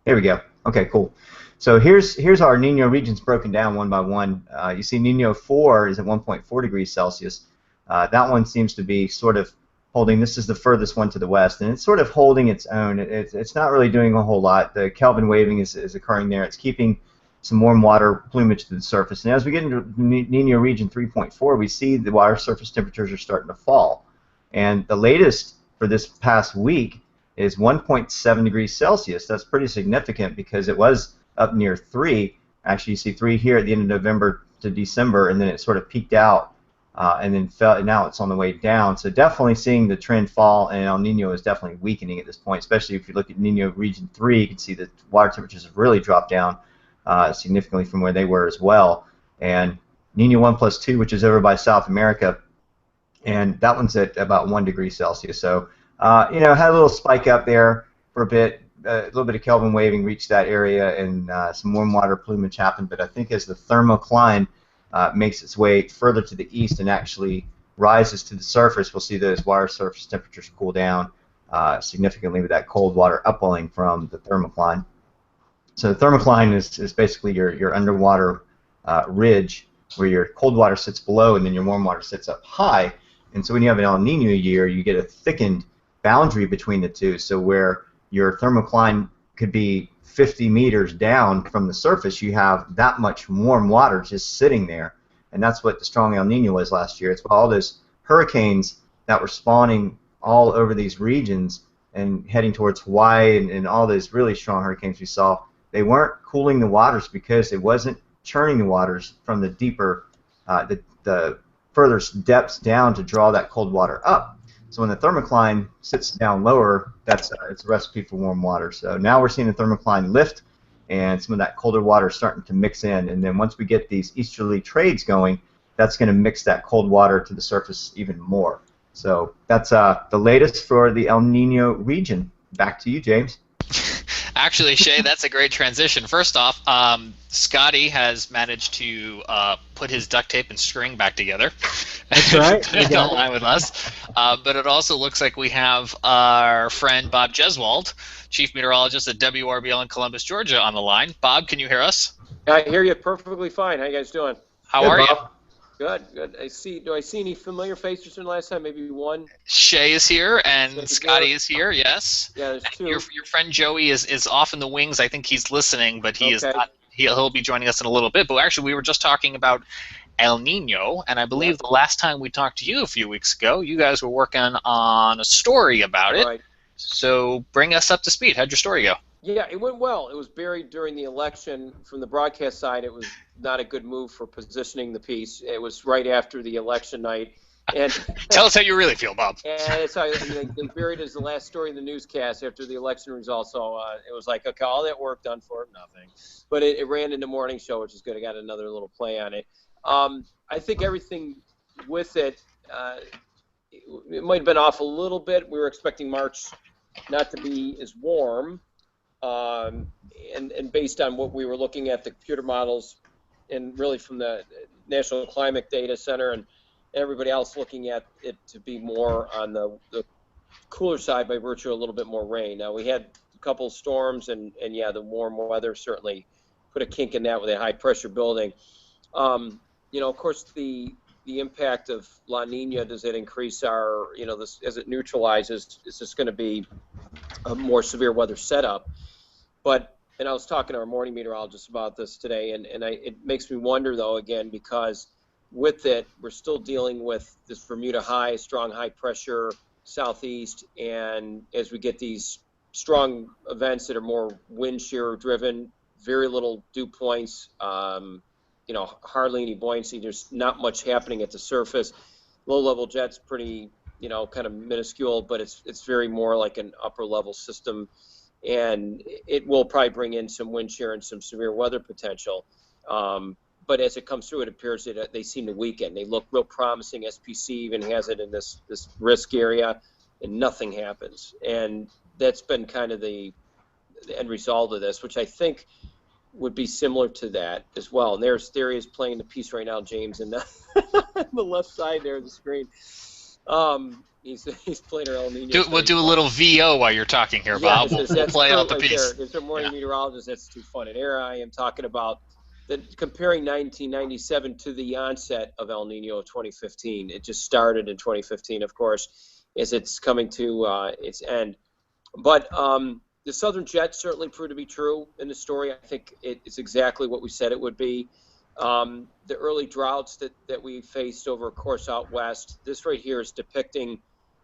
Here we go. Okay, cool. So here's our Nino regions broken down one by one. You see Nino 4 is at 1.4 degrees Celsius. That one seems to be sort of holding. This is the furthest one to the west, and it's sort of holding its own. It's not really doing a whole lot. The Kelvin waving is occurring there. It's keeping some warm water plumage to the surface. And as we get into Nino region 3.4, we see the water surface temperatures are starting to fall. And the latest for this past week is 1.7 degrees Celsius. That's pretty significant because it was up near 3. Actually, you see 3 here at the end of November to December, and then it sort of peaked out and then fell, and now it's on the way down. So definitely seeing the trend fall, and El Nino is definitely weakening at this point, especially if you look at Nino region 3, you can see that water temperatures have really dropped down significantly from where they were as well. And Nino 1 plus 2, which is over by South America, and that one's at about 1 degree Celsius. So, had a little spike up there for a bit. A little bit of Kelvin waving reached that area, and some warm water plumage happened. But I think as the thermocline makes its way further to the east and actually rises to the surface, we'll see those water surface temperatures cool down significantly with that cold water upwelling from the thermocline. So the thermocline is basically your underwater ridge where your cold water sits below and then your warm water sits up high. And so when you have an El Nino year, you get a thickened boundary between the two. So where your thermocline could be 50 meters down from the surface, you have that much warm water just sitting there. And that's what the strong El Nino was last year. It's all those hurricanes that were spawning all over these regions and heading towards Hawaii and all those really strong hurricanes we saw. They weren't cooling the waters because it wasn't churning the waters from the deeper, the furthest depths down to draw that cold water up. So when the thermocline sits down lower, it's a recipe for warm water. So now we're seeing the thermocline lift, and some of that colder water is starting to mix in. And then once we get these easterly trades going, that's going to mix that cold water to the surface even more. So that's the latest for the El Nino region. Back to you, James. Actually, Shay, that's a great transition. First off, Scotty has managed to put his duct tape and string back together. That's right. We Don't got it. lie with us. But it also looks like we have our friend Bob Jeswald, Chief Meteorologist at WRBL in Columbus, Georgia, on the line. Bob, can you hear us? I hear you perfectly fine. How you guys doing? How Good, are you? Bob. Good, good. Do I see any familiar faces from last time? Maybe one? Shay is here, and Shay's Scotty here. is here. Yes. Yeah, there's two. Your friend Joey is off in the wings. I think he's listening, but he is Okay. not. He'll be joining us in a little bit. But actually, we were just talking about El Nino, and I believe the last time we talked to you a few weeks ago, you guys were working on a story about it. Right. So bring us up to speed. How'd your story go? Yeah, it went well. It was buried during the election. From the broadcast side, it was not a good move for positioning the piece. It was right after the election night. And Tell us how you really feel, Bob. And it's how they buried it as the last story in the newscast after the election results. So it was like, okay, all that work done for nothing. But it ran in the morning show, which is good. I got another little play on it. I think everything with it, it might have been off a little bit. We were expecting March not to be as warm. And based on what we were looking at, the computer models, and really from the National Climate Data Center and everybody else looking at it to be more on the cooler side by virtue of a little bit more rain. Now, we had a couple of storms, and yeah, the warm weather certainly put a kink in that with a high-pressure building. Of course, the impact of La Nina, does it increase our, this as it neutralizes, is this going to be a more severe weather setup? And I was talking to our morning meteorologist about this today, and it makes me wonder, though, again, because with it, we're still dealing with this Bermuda high, strong high pressure southeast, and as we get these strong events that are more wind shear driven, very little dew points, hardly any buoyancy. There's not much happening at the surface. Low-level jet's pretty, kind of minuscule, but it's very more like an upper-level system, and it will probably bring in some wind shear and some severe weather potential. But as it comes through, it appears that they seem to weaken. They look real promising. SPC even has it in this risk area, and nothing happens. And that's been kind of the end result of this, which I think would be similar to that as well. And there he is playing the piece right now, James, in the, on the left side there of the screen. He's playing our El Nino. We'll do a little VO while you're talking here, Bob. Yeah, We'll play out the right piece. There's a morning meteorologist. That's too fun. And there I am talking about comparing 1997 to the onset of El Nino of 2015. It just started in 2015, of course, as it's coming to its end. But the southern jet certainly proved to be true in the story. I think it's exactly what we said it would be. The early droughts that we faced over a course out west, this right here is depicting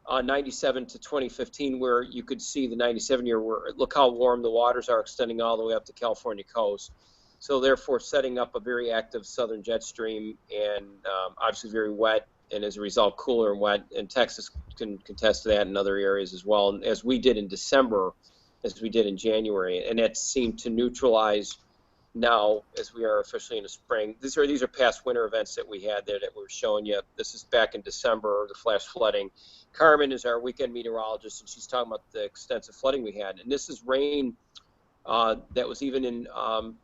97 to 2015, where you could see the 97 year, where look how warm the waters are extending all the way up the California coast. So therefore setting up a very active southern jet stream, and obviously very wet, and as a result cooler and wet, and Texas can contest to that in other areas as well, and as we did in December, as we did in January, and that seemed to neutralize now as we are officially in the spring. These are past winter events that we had there that we were showing you. This is back in December, the flash flooding. Carmen is our weekend meteorologist, and she's talking about the extensive flooding we had, and this is rain that was even in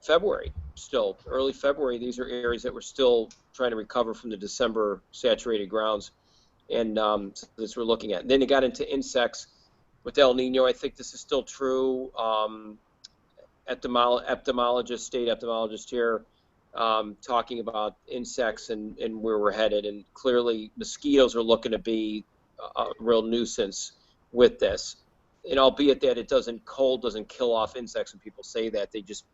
February, still early February. These are areas that were still trying to recover from the December saturated grounds, and so this we're looking at. And then it got into insects with El Nino. I think this is still true. State ophthalmologist here talking about insects and where we're headed, and clearly mosquitoes are looking to be a real nuisance with this. And albeit that cold doesn't kill off insects, and people say that, they just,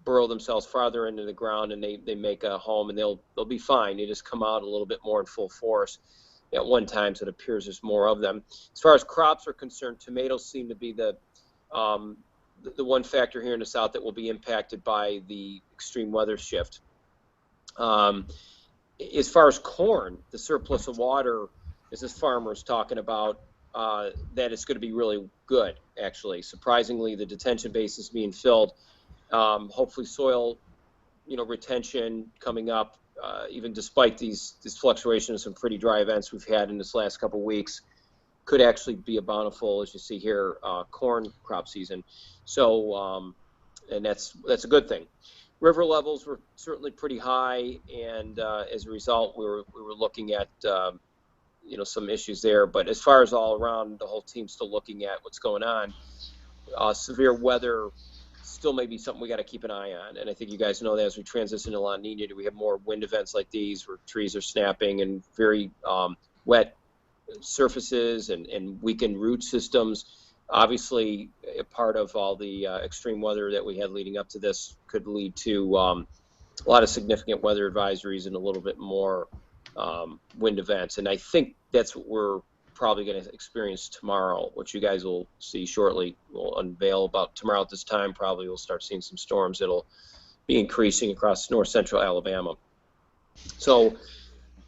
burrow themselves farther into the ground, and they make a home, and they'll be fine. They just come out a little bit more in full force at one time, so it appears there's more of them. As far as crops are concerned, tomatoes seem to be the one factor here in the south that will be impacted by the extreme weather shift. As far as corn, the surplus of water, as this farmer is talking about, that it's going to be really good, actually. Surprisingly, the detention base is being filled. Hopefully soil, retention coming up, even despite these fluctuations, some pretty dry events we've had in this last couple of weeks. could actually be a bountiful, as you see here, corn crop season. So, and that's a good thing. River levels were certainly pretty high, and as a result, we were looking at some issues there. But as far as all around, the whole team's still looking at what's going on. Severe weather still may be something we got to keep an eye on, and I think you guys know that as we transition to La Nina, we have more wind events like these where trees are snapping and very wet surfaces and weakened root systems. Obviously, a part of all the extreme weather that we had leading up to this could lead to a lot of significant weather advisories and a little bit more wind events. And I think that's what we're probably going to experience tomorrow, which you guys will see shortly. We'll unveil about tomorrow at this time. Probably we'll start seeing some storms that'll be increasing across north central Alabama. So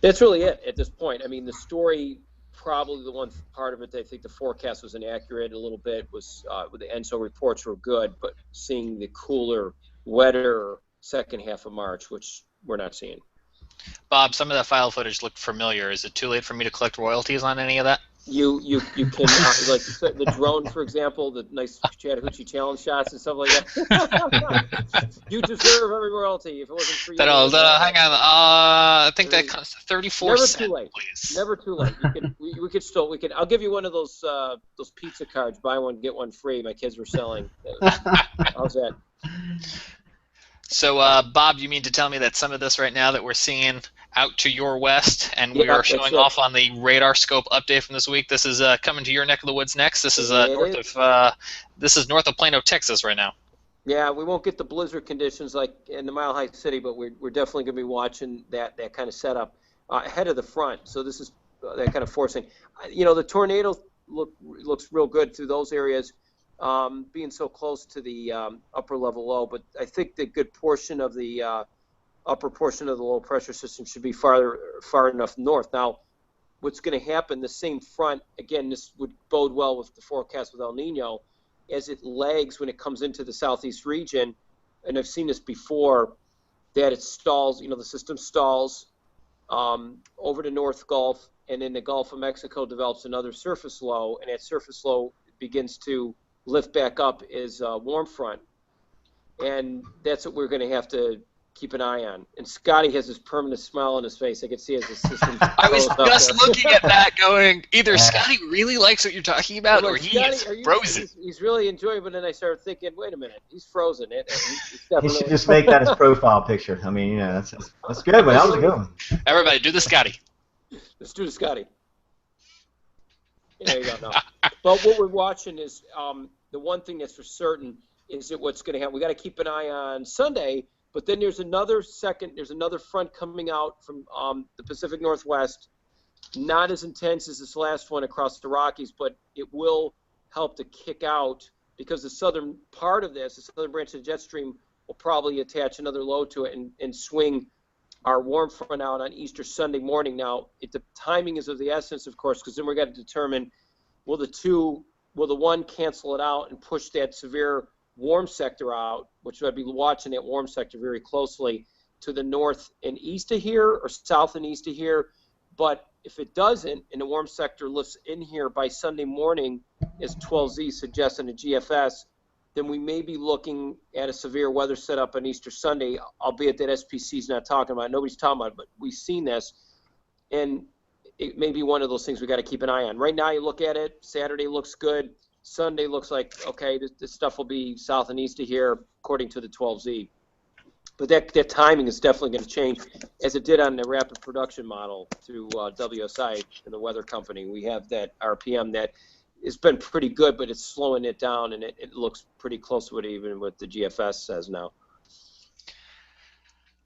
that's really it at this point. I mean, the story, probably the one part of it that I think the forecast was inaccurate a little bit was the ENSO reports were good, but seeing the cooler, wetter second half of March, which we're not seeing. Bob, some of that file footage looked familiar. Is it too late for me to collect royalties on any of that? You can like the drone, for example, the nice Chattahoochee challenge shots and stuff like that. You deserve every royalty. If it wasn't for you, Hang on. I think that costs 34 never cents, too late. please. Never too late. We could. I'll give you one of those pizza cards. Buy one get one free. My kids were selling. How's that? So, Bob, you mean to tell me that some of this right now that we're seeing out to your west, and we are showing off on the radar scope update from this week, this is coming to your neck of the woods next? This is north of Plano, Texas right now. Yeah, we won't get the blizzard conditions like in the Mile High City, but we're definitely going to be watching that kind of setup ahead of the front. So this is that kind of forcing. The tornado looks real good through those areas. Being so close to the upper level low, but I think the good portion of the upper portion of the low pressure system should be far enough north. Now, what's going to happen, the same front, again, this would bode well with the forecast with El Nino, as it lags when it comes into the southeast region, and I've seen this before, that it stalls, the system stalls over the North Gulf, and in the Gulf of Mexico develops another surface low, and that surface low begins to lift back up is warm front, and that's what we're going to have to keep an eye on. And Scotty has this permanent smile on his face. I can see as the system. I was just looking at that, going, either Scotty really likes what you're talking about, or he is frozen. He's really enjoying it, but then I started thinking, wait a minute, he's frozen. He should just make that his profile picture. I mean, that's good. But how's it going? Everybody, do the Scotty. Let's do the Scotty. There you go. No. But what we're watching is the one thing that's for certain is that what's going to happen. We got to keep an eye on Sunday, but then there's another front coming out from the Pacific Northwest. Not as intense as this last one across the Rockies, but it will help to kick out because the southern part of this, the southern branch of the jet stream, will probably attach another low to it and swing our warm front out on Easter Sunday morning. Now, the timing is of the essence, of course, because then we're going to determine will the one cancel it out and push that severe warm sector out, which I'd be watching that warm sector very closely to the north and east of here or south and east of here. But if it doesn't and the warm sector lifts in here by Sunday morning, as 12Z suggests in the GFS, then we may be looking at a severe weather setup on Easter Sunday, albeit that SPC is not talking about it. Nobody's talking about it, but we've seen this. And it may be one of those things we got to keep an eye on. Right now, you look at it, Saturday looks good. Sunday looks like, okay, this stuff will be south and east of here, according to the 12Z. But that timing is definitely going to change, as it did on the rapid production model through WSI and the weather company. We have that RPM that has been pretty good, but it's slowing it down, and it looks pretty close to what even what the GFS says now.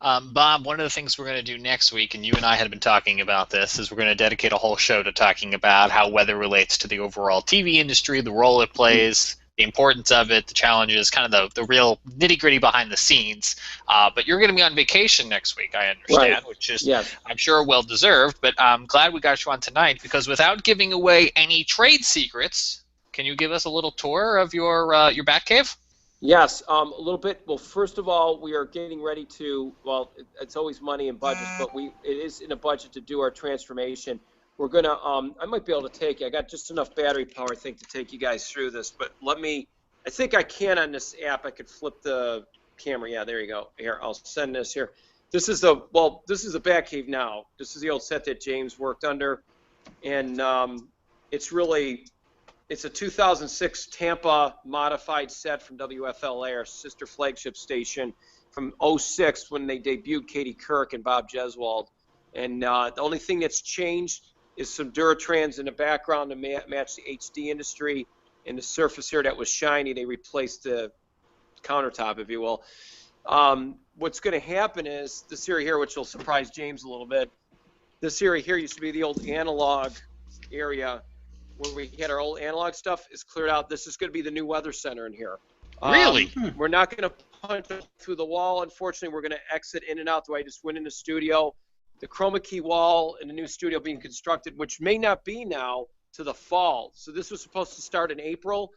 Bob, one of the things we're going to do next week, and you and I had been talking about this, is we're going to dedicate a whole show to talking about how weather relates to the overall TV industry, the role it plays, the importance of it, the challenges, kind of the real nitty-gritty behind the scenes. But you're going to be on vacation next week, I understand, right, which is, yes, I'm sure, well-deserved. But I'm glad we got you on tonight, because without giving away any trade secrets, can you give us a little tour of your Batcave? Yes, a little bit. Well, first of all, we are getting ready to, well, it's always money and budgets, but it is in a budget to do our transformation. we're gonna. I might be able to take you. I got just enough battery power, I think, to take you guys through this. But let me. I think I can on this app. I could flip the camera. Yeah, there you go. Here, I'll send this here. This is the Batcave now. This is the old set that James worked under, and it's a 2006 Tampa modified set from WFLA, our sister flagship station, from '06 when they debuted Katie Couric and Bob Jeswald. And the only thing that's changed is some Duratrans in the background to match the HD industry. And the surface here that was shiny, they replaced the countertop, if you will. What's going to happen is this area here, which will surprise James a little bit. This area here used to be the old analog area where we had our old analog stuff. Is cleared out. This is going to be the new weather center in here. Really? We're not going to punch through the wall. Unfortunately, we're going to exit in and out the way I just went in the studio. The chroma key wall in the new studio being constructed, which may not be now to the fall. So this was supposed to start in April.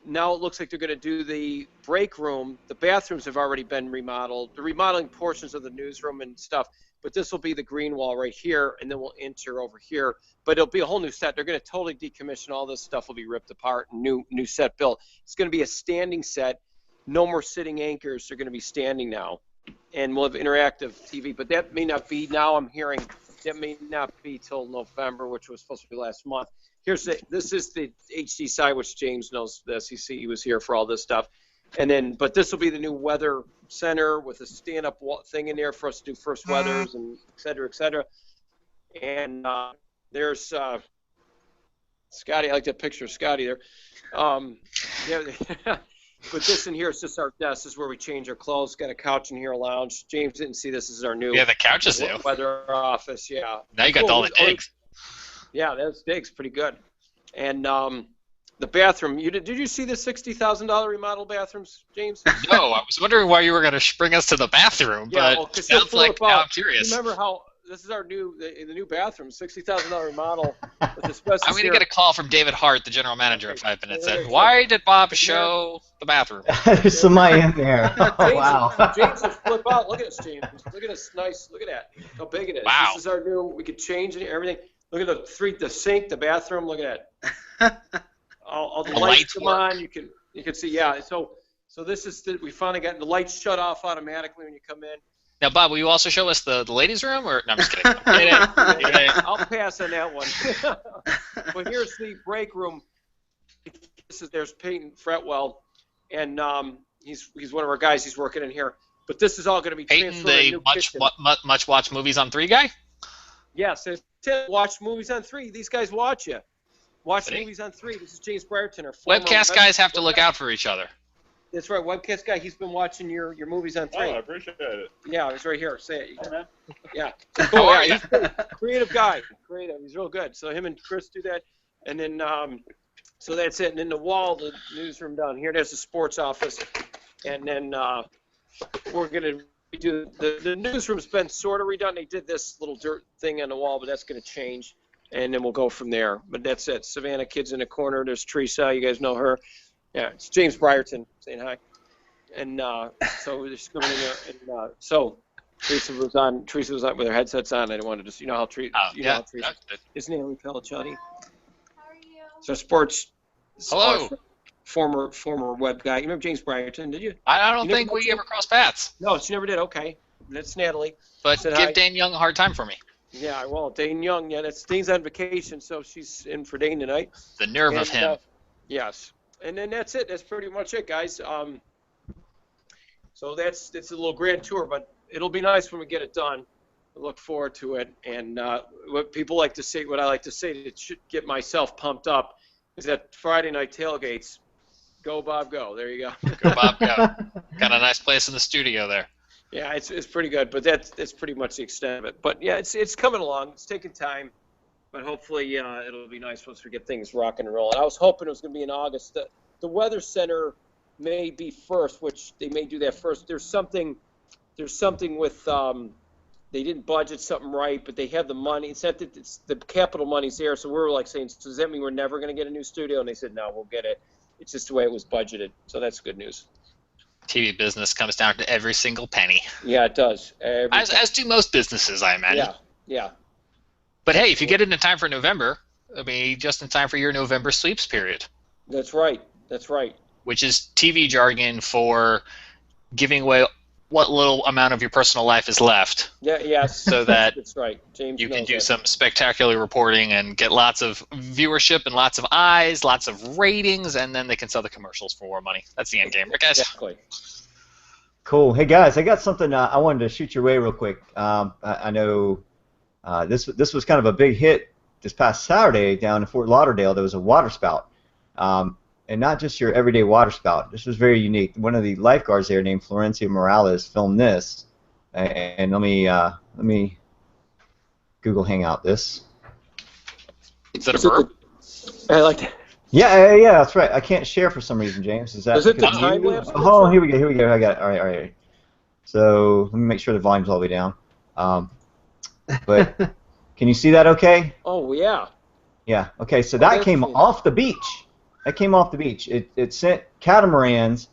Now it looks like they're going to do the break room. The bathrooms have already been remodeled. The remodeling portions of the newsroom and stuff. But this will be the green wall right here, and then we'll enter over here. But it'll be a whole new set. They're going to totally decommission all this stuff. Will be ripped apart and new set built. It's going to be a standing set. No more sitting anchors. They're going to be standing now. And we'll have interactive TV. But that may not be now. I'm hearing that may not be till November, which was supposed to be last month. This is the HD side, which James knows the SEC. He was here for all this stuff. And then, but this will be the new weather center with a stand-up thing in there for us to do first weathers and et cetera, et cetera. And there's Scotty. I like that picture of Scotty there. Yeah. But this in here is just our desk. This is where we change our clothes. Got a couch in here, a lounge. James didn't see this. Is our new the couch is new. Weather office. Yeah. Now you got all the digs. Yeah, that's digs. Pretty good. And the bathroom. Did you see the $60,000 remodel bathrooms, James? No, I was wondering why you were going to bring us to the bathroom. Yeah, but sounds like now I'm curious. Remember how this is our the new bathroom, $60,000 remodel with asbestos. I'm going to get a call from David Hart, the general manager, in 5 minutes. Said, why did Bob show the bathroom? There's somebody in there. Oh, wow. James will flip out. Look at this, James. Look at this nice. Look at that. How big it is. Wow. This is our new. We could change everything. Look at the sink, the bathroom. Look at that. All the lights come on. You can see. Yeah. So this is we finally got the lights shut off automatically when you come in. Now, Bob, will you also show us the ladies' room? Or no, I'm just kidding. I'll pass on that one. But here's the break room. There's Peyton Fretwell, and he's one of our guys. He's working in here. But this is all going to be Peyton, transferred the much watch movies on 3 guy? Yes, watch movies on 3. These guys watch you. Watch movies on 3. This is James Brierton. Webcast guys have to look out for each other. That's right, webcast guy. He's been watching your movies on 3. Oh, I appreciate it. Yeah, he's right here. Say it. Hey, man. Yeah. Cool. Yeah, he's a creative guy. Creative. He's real good. So him and Chris do that, and then so that's it. And then the wall, the newsroom down here. There's the sports office, and then we're gonna do the newsroom's been sort of redone. They did this little dirt thing on the wall, but that's gonna change, and then we'll go from there. But that's it. Savannah Kid's in the corner. There's Teresa. You guys know her. Yeah, it's James Brierton saying hi. And so we're just coming in there. And so Teresa was on with her headsets on. I wanted to, how Teresa, how Teresa. Isn't Naomi Pelliciotti? How are you? So sports. Hello. Former web guy. You remember James Brierton, did you? I don't think we ever crossed paths. No, she never did. Okay. That's Natalie. But give hi. Dane Young a hard time for me. Yeah, well, Dane Young, Dane's on vacation, so she's in for Dane tonight. The nerve of him. Yes. And then that's it. That's pretty much it, guys. So it's a little grand tour, but it'll be nice when we get it done. I look forward to it. And what people like to say, what I like to say to get myself pumped up, is that Friday night tailgates. Go Bob, go. There you go. Go Bob, go. Got a nice place in the studio there. Yeah, it's pretty good, but that's pretty much the extent of it. But yeah, it's coming along. It's taking time. But hopefully it'll be nice once we get things rocking and rolling. I was hoping it was going to be in August. The Weather Center may be first, which they may do that first. There's something with they didn't budget something right, but they have the money. It's not that it's the capital money's there, so we're like saying, so does that mean we're never going to get a new studio? And they said, no, we'll get it. It's just the way it was budgeted, so that's good news. TV business comes down to every single penny. Yeah, it does. As do most businesses, I imagine. Yeah. But hey, if you get it in time for November, I mean, just in time for your November sweeps period. That's right. That's right. Which is TV jargon for giving away what little amount of your personal life is left. Yeah. Yes. So that that's right. James you can knows do that. some spectacular reporting and get lots of viewership and lots of eyes, lots of ratings, and then they can sell the commercials for more money. That's the end game, right, guys? Exactly. Cool. Hey guys, I got something I wanted to shoot your way real quick. I know this was kind of a big hit this past Saturday down in Fort Lauderdale. There was a water spout, and not just your everyday water spout. This was very unique. One of the lifeguards there, named Florencia Morales, filmed this. And let me Google Hangout this. Is that a verb? I like that. Yeah, that's right. I can't share for some reason, James. Is that? Was it the because time you- lapse? Oh, here we go. I got it. All right. So let me make sure the volume's all the way down. But can you see that? Okay. Oh yeah. Yeah. Okay. So that that's came neat. off the beach. That came off the beach. It sent catamarans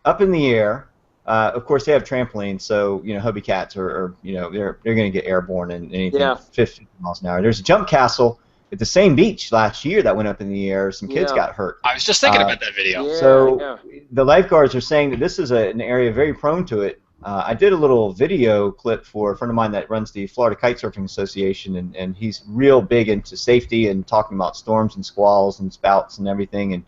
up in the air. Of course, they have trampolines, so Hobie Cats are they're going to get airborne and anything Yeah. 50 miles an hour. There's a jump castle at the same beach last year that went up in the air. Some kids Yeah. got hurt. I was just thinking about that video. Yeah. So the lifeguards are saying that this is an area very prone to it. I did a little video clip for a friend of mine that runs the Florida Kitesurfing Association, and he's real big into safety and talking about storms and squalls and spouts and everything. And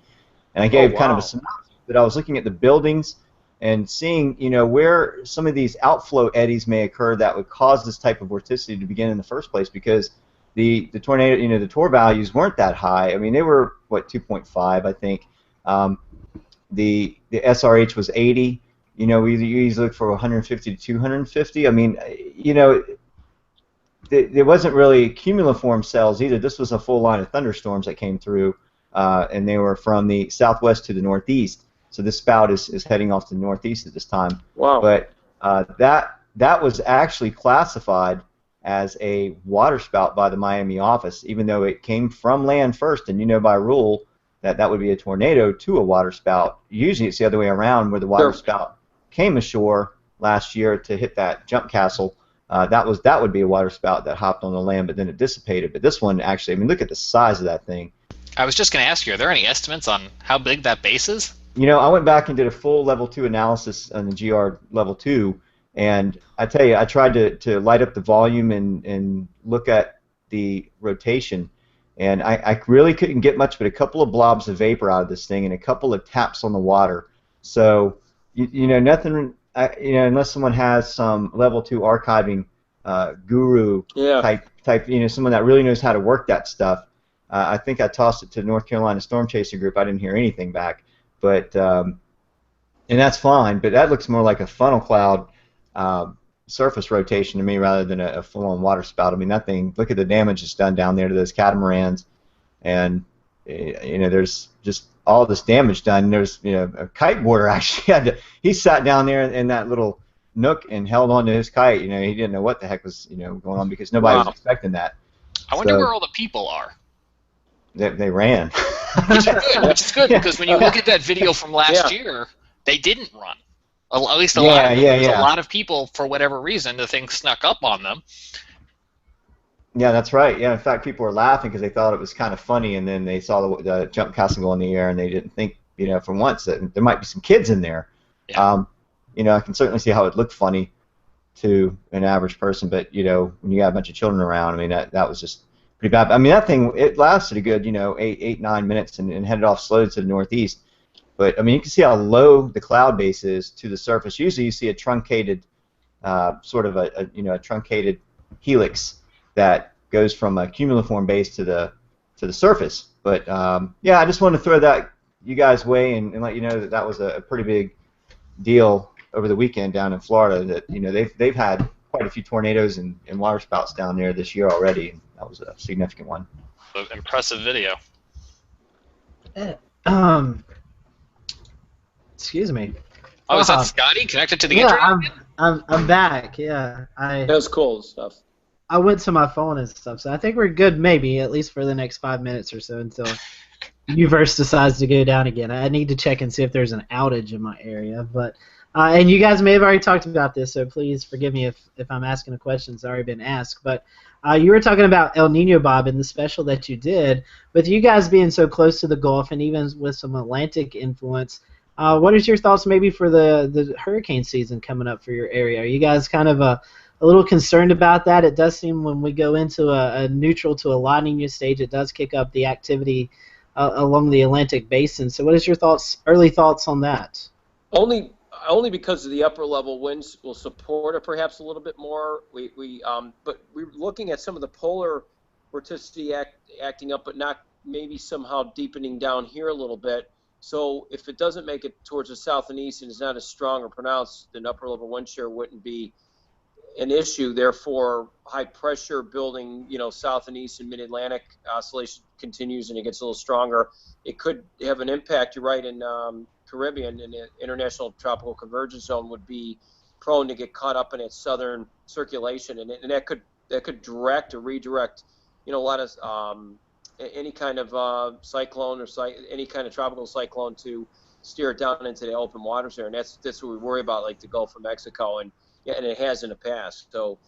I gave kind of a synopsis, but I was looking at the buildings and seeing where some of these outflow eddies may occur that would cause this type of vorticity to begin in the first place, because the tornado, the TOR values weren't that high. I mean, they were 2.5, I think. The SRH was 80. We usually look for 150 to 250. I mean, there wasn't really cumuliform cells either. This was a full line of thunderstorms that came through, and they were from the southwest to the northeast. So this spout is heading off to the northeast at this time. Wow. But that was actually classified as a water spout by the Miami office, even though it came from land first, and by rule that would be a tornado to a water spout. Usually it's the other way around, where the water spout came ashore last year to hit that jump castle. That would be a water spout that hopped on the land, but then it dissipated. But this one actually, I mean, look at the size of that thing. I was just going to ask you, are there any estimates on how big that base is? I went back and did a full level 2 analysis on the GR level 2, and I tell you, I tried to light up the volume and look at the rotation, and I really couldn't get much but a couple of blobs of vapor out of this thing and a couple of taps on the water. So, nothing, unless someone has some level 2 archiving guru type, someone that really knows how to work that stuff. I think I tossed it to the North Carolina Storm Chaser group. I didn't hear anything back. But and that's fine, but that looks more like a funnel cloud surface rotation to me rather than a full-on water spout. I mean, that thing, look at the damage it's done down there to those catamarans, and there's just all this damage done. There's a kiteboarder actually he sat down there in that little nook and held on to his kite. He didn't know what the heck was going on, because nobody was expecting that. I wonder where all the people are. They ran. Which is good, because when you look at that video from last year, they didn't run. At least a lot of them. There's a lot of people, for whatever reason, the thing snuck up on them. Yeah, that's right. Yeah, in fact, people were laughing because they thought it was kind of funny, and then they saw the jump castle go in the air, and they didn't think, for once, that there might be some kids in there. Yeah. I can certainly see how it looked funny to an average person, but when you got a bunch of children around, I mean, that was just pretty bad. I mean, that thing, it lasted a good 8-9 minutes and headed off slowly to the northeast. But I mean, you can see how low the cloud base is to the surface. Usually, you see a truncated, sort of a truncated helix that goes from a cumuliform base to the surface. But yeah, I just wanted to throw that you guys' way and let you know that was a pretty big deal over the weekend down in Florida. That they've had quite a few tornadoes and water spouts down there this year already. And that was a significant one. Impressive video. Excuse me. Oh, is that Scotty connected to the internet? I'm back. Yeah, that was cool stuff. I went to my phone and stuff, so I think we're good, maybe at least for the next 5 minutes or so until Uverse decides to go down again. I need to check and see if there's an outage in my area, but and you guys may have already talked about this, so please forgive me if I'm asking a question that's already been asked. But You were talking about El Nino, Bob, in the special that you did. With you guys being so close to the Gulf and even with some Atlantic influence, what is your thoughts maybe for the hurricane season coming up for your area? Are you guys kind of a little concerned about that? It does seem when we go into a neutral to a La Nina stage, it does kick up the activity along the Atlantic basin. So what is your early thoughts on that? Only because of the upper level winds will support it perhaps a little bit more. But we're looking at some of the polar vorticity acting up, but not maybe somehow deepening down here a little bit. So if it doesn't make it towards the south and east and is not as strong or pronounced, then upper level wind shear wouldn't be an issue. Therefore, high pressure building, south and east and mid-Atlantic oscillation continues and it gets a little stronger. It could have an impact. You're right, in Caribbean, and the international tropical convergence zone would be prone to get caught up in its southern circulation, and that could direct or redirect, a lot of any kind of cyclone or any kind of tropical cyclone to steer it down into the open waters there, and that's what we worry about, like the Gulf of Mexico, and it has in the past. So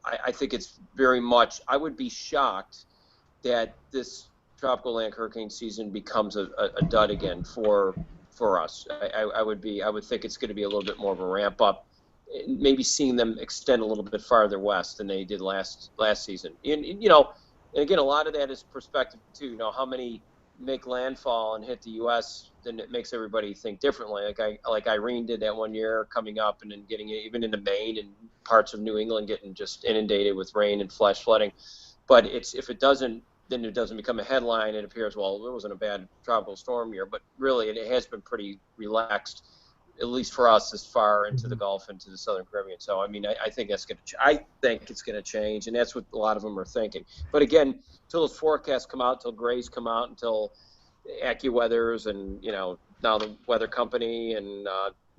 I think it's very much. I would be shocked that this tropical Atlantic hurricane season becomes a dud again for us. I would think it's going to be a little bit more of a ramp up, maybe seeing them extend a little bit farther west than they did last season. And again, a lot of that is perspective too. How many make landfall and hit the U.S., then it makes everybody think differently. Like Irene did that one year, coming up and then getting it even into Maine and parts of New England getting just inundated with rain and flash flooding. But if it doesn't, then it doesn't become a headline. It appears, well, it wasn't a bad tropical storm year, but really it has been pretty relaxed, at least for us, as far into the Gulf, into the Southern Caribbean. So I mean, I think it's going to change, and that's what a lot of them are thinking. But again, until those forecasts come out, until Gray's come out, until AccuWeather's and now the weather company and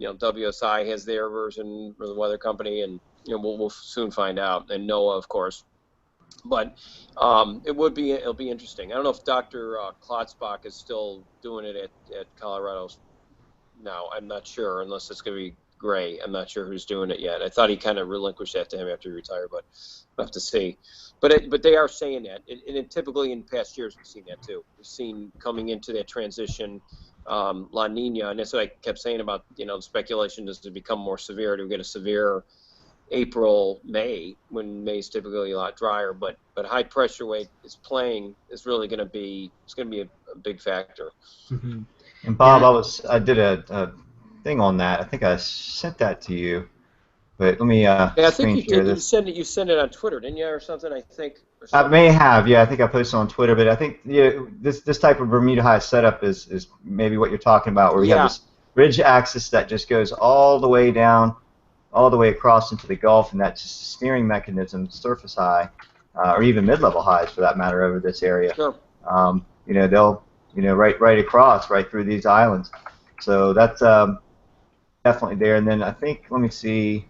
WSI has their version for the weather company, and we'll soon find out, and NOAA, of course. But it'll be interesting. I don't know if Dr. Klotzbach is still doing it at Colorado's now. I'm not sure, unless it's going to be Gray. I'm not sure who's doing it yet. I thought he kind of relinquished that to him after he retired, but we'll have to see. But they are saying that, and typically in past years we've seen that too. We've seen coming into that transition La Nina, and that's what I kept saying about the speculation, does it become more severe? Do we get a severe April, May, when May is typically a lot drier? But high pressure wave is really going to be a big factor. Mm-hmm. And Bob, I did a thing on that. I think I sent that to you. But let me I think share this. You sent it on Twitter, didn't you, or something? I think. I may have, yeah. I think I posted on Twitter, but I think this type of Bermuda high setup is maybe what you're talking about, where we have this ridge axis that just goes all the way down, all the way across into the Gulf, and that's just a steering mechanism, surface high, or even mid-level highs for that matter over this area. Sure. They'll right across, right through these islands. So that's definitely there. And then I think, let me see.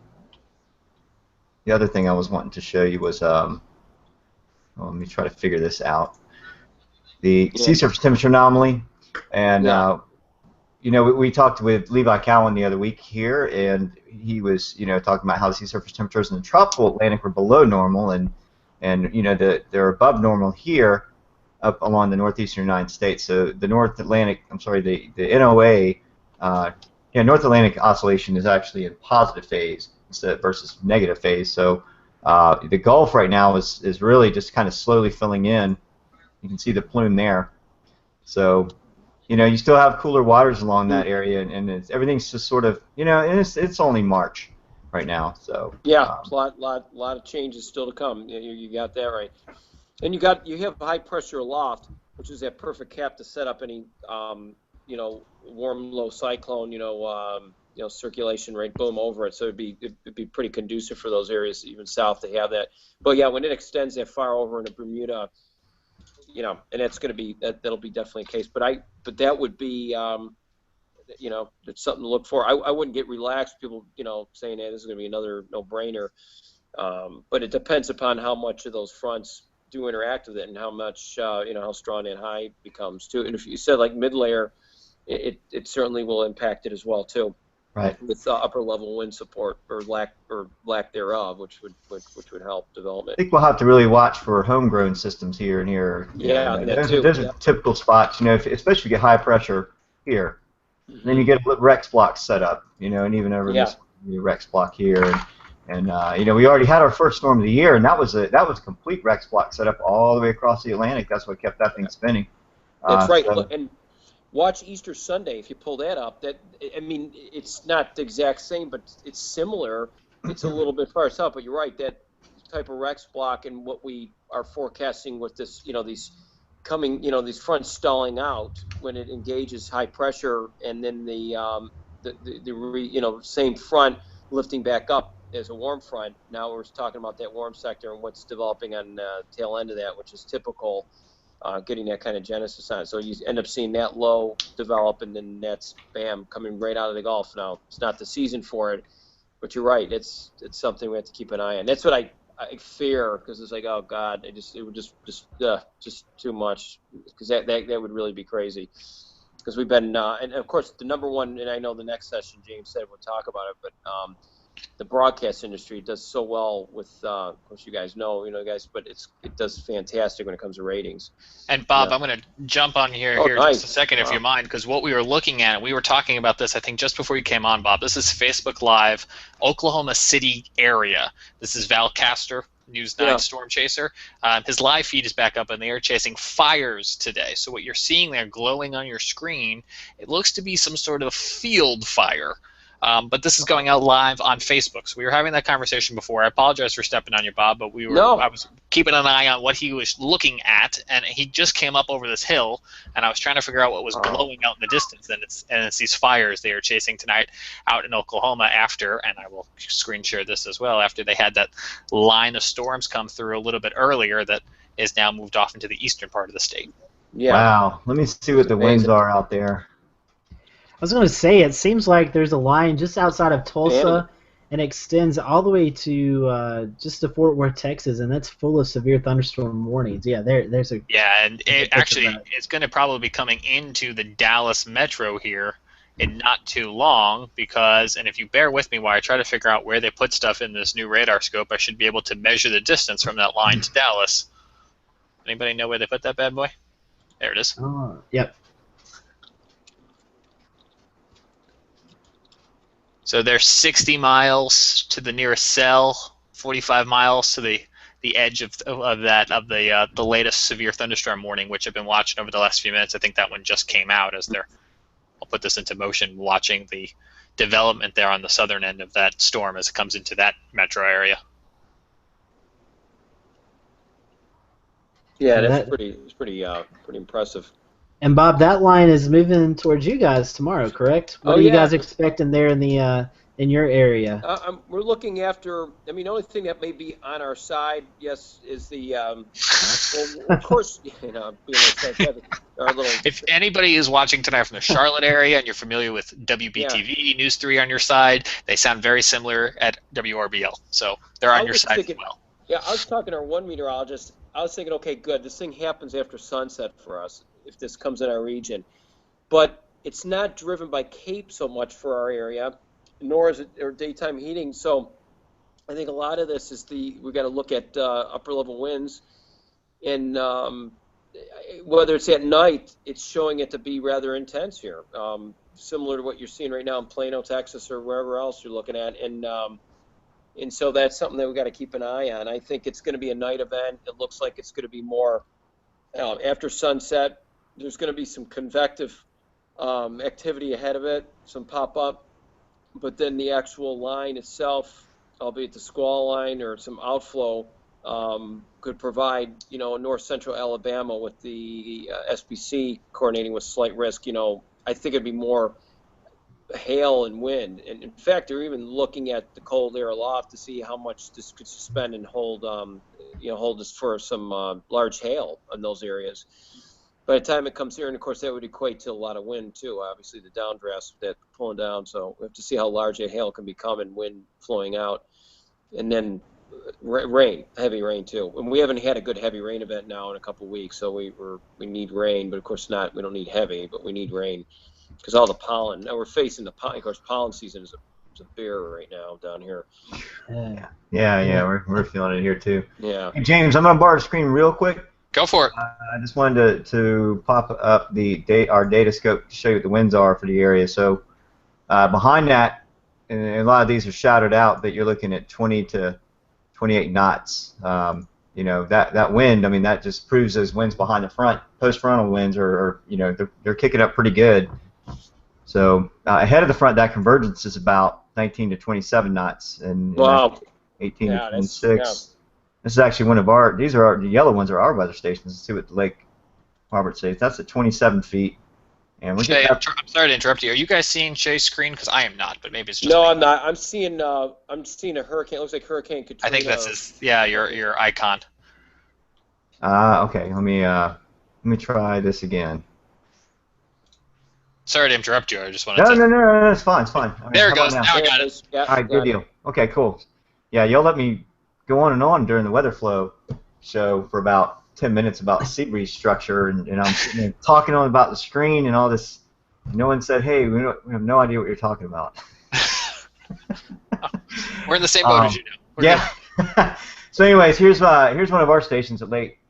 The other thing I was wanting to show you was, let me try to figure this out. The sea surface temperature anomaly, and we talked with Levi Cowan the other week here, and he was talking about how the sea surface temperatures in the tropical Atlantic were below normal, and they're above normal here up along the northeastern United States. So the North Atlantic, the NOA, North Atlantic oscillation is actually in positive phase versus negative phase. So the Gulf right now is really just kind of slowly filling in. You can see the plume there. So you still have cooler waters along that area, and everything's just sort of and it's only March right now. So a lot of changes still to come. You got that right. And you have high pressure aloft, which is that perfect cap to set up any warm low cyclone, circulation rate, boom, over it. So it'd be pretty conducive for those areas, even south, to have that. But yeah, when it extends that far over into Bermuda, and that's going to be that'll be definitely a case. But that would be it's something to look for. I wouldn't get relaxed. People saying, hey, this is going to be another no-brainer. But it depends upon how much of those fronts do interact with it, and how much how strong that high becomes too. And if you said like mid layer, it certainly will impact it as well too. Right. with upper level wind support or lack thereof, which would help development. I think we'll have to really watch for homegrown systems here and here. Yeah, and that those, too. those are typical spots. Especially if you get high pressure here. Mm-hmm. Then you get Rex blocks set up. And even over Yeah. this Rex block here, and we already had our first storm of the year, and that was a complete Rex block set up all the way across the Atlantic. That's what kept that thing spinning. That's right. So, And watch Easter Sunday if you pull that up. It's not the exact same, but it's similar. It's a little bit far south, but you're right. That type of Rex block and what we are forecasting with this, these fronts stalling out when it engages high pressure, and then the same front lifting back up as a warm front. Now we're talking about that warm sector and what's developing on the tail end of that, which is typical. Getting that kind of genesis on it. So you end up seeing that low develop, and then that's, bam, coming right out of the Gulf. Now, it's not the season for it, but you're right. It's something we have to keep an eye on. That's what I fear, because it's like, oh, God, it would just too much, because that would really be crazy. Because we've been, and of course, the number one, and I know the next session, James said we'll talk about it, but the broadcast industry does so well with, of course, you guys know, guys, but it does fantastic when it comes to ratings. And Bob, Yeah. I'm going to jump on here Nice. just a second, if you mind, because what we were looking at, we were talking about this, I think, just before you came on, Bob. This is Facebook Live, Oklahoma City area. This is Val Castor, News 9 Storm Chaser. His live feed is back up, and they are chasing fires today. So what you're seeing there glowing on your screen, it looks to be some sort of field fire. But this is going out live on Facebook. So we were having that conversation before. I apologize for stepping on you, Bob, but I was keeping an eye on what he was looking at, and he just came up over this hill, and I was trying to figure out what was glowing out in the distance. And it's these fires they are chasing tonight out in Oklahoma after, and I will screen share this as well, after they had that line of storms come through a little bit earlier that is now moved off into the eastern part of the state. Yeah. Wow. Let me see what the winds are out there. I was going to say, it seems like there's a line just outside of Tulsa and extends all the way to just to Fort Worth, Texas, and that's full of severe thunderstorm warnings. Yeah, there's a... Yeah, and it's going to probably be coming into the Dallas metro here in not too long, because, and if you bear with me while I try to figure out where they put stuff in this new radar scope, I should be able to measure the distance from that line to Dallas. Anybody know where they put that bad boy? There it is. Oh, yep. So they're 60 miles to the nearest cell, 45 miles to the edge of the latest severe thunderstorm warning, which I've been watching over the last few minutes. I think that one just came out as I'll put this into motion, watching the development there on the southern end of that storm as it comes into that metro area. Yeah, that's pretty impressive. And Bob, that line is moving towards you guys tomorrow, correct? What are you guys expecting there in the in your area? We're looking after. I mean, the only thing that may be on our side, yes, is the. Well, of course, being our little. If anybody is watching tonight from the Charlotte area and you're familiar with WBTV News 3 on your side, they sound very similar at WRBL, so they're on your side as well. Yeah, I was talking to our one meteorologist. I was thinking, okay, good. This thing happens after sunset for us, if this comes in our region. But it's not driven by CAPE so much for our area, nor is it or daytime heating. So I think a lot of this is we've got to look at upper level winds. And whether it's at night, it's showing it to be rather intense here, similar to what you're seeing right now in Plano, Texas, or wherever else you're looking at. And so that's something that we've got to keep an eye on. I think it's going to be a night event. It looks like it's going to be more after sunset. There's going to be some convective activity ahead of it, some pop-up. But then the actual line itself, albeit the squall line or some outflow, could provide, north-central Alabama with the SPC coordinating with slight risk. I think it'd be more hail and wind, and in fact they're even looking at the cold air aloft to see how much this could suspend and hold us for some large hail in those areas. By the time it comes here, and of course that would equate to a lot of wind too, obviously the downdrafts that pulling down, so we have to see how large a hail can become and wind flowing out, and then rain, heavy rain too. And we haven't had a good heavy rain event now in a couple of weeks, so we need rain, but of course we don't need heavy, but we need rain. because all the pollen. Now we're facing the pollen. Of course, pollen season is a bear right now down here. Yeah. We're feeling it here too. Yeah. Hey, James, I'm gonna borrow the screen real quick. Go for it. I just wanted to pop up our data scope to show you what the winds are for the area. So behind that, and a lot of these are shadowed out, that you're looking at 20 to 28 knots. You know, that wind, I mean, that just proves those winds behind the front, post-frontal winds are you know, they're kicking up pretty good. So ahead of the front, that convergence is about 19 to 27 knots, and Wow. 18 Yeah, to that's- 26. This is actually one of our, the yellow ones are our weather stations. Let's see what the Lake Robert says. That's at 27 feet. And we're Shay, getting up. I'm sorry to interrupt you. Are you guys seeing Shay's screen? Because I am not, but maybe it's just No, me. I'm not. I'm seeing a hurricane. It looks like Hurricane Katrina. I think that's his. Yeah, your icon. Okay, let me try this again. Sorry to interrupt you. I just wanted No, to. no, it's fine, it's fine. I mean, There it how about goes. now? Now I There got it it. is. Yeah, All right, good got it. deal. Okay, cool. Yeah, you'll let me go on during the weather flow show for about 10 minutes about sea breeze structure, and I'm talking on about the screen and all this. No one said, hey, we have no idea what you're talking about. We're in the same boat as you now. We're Yeah. So anyways, here's one of our stations at Lake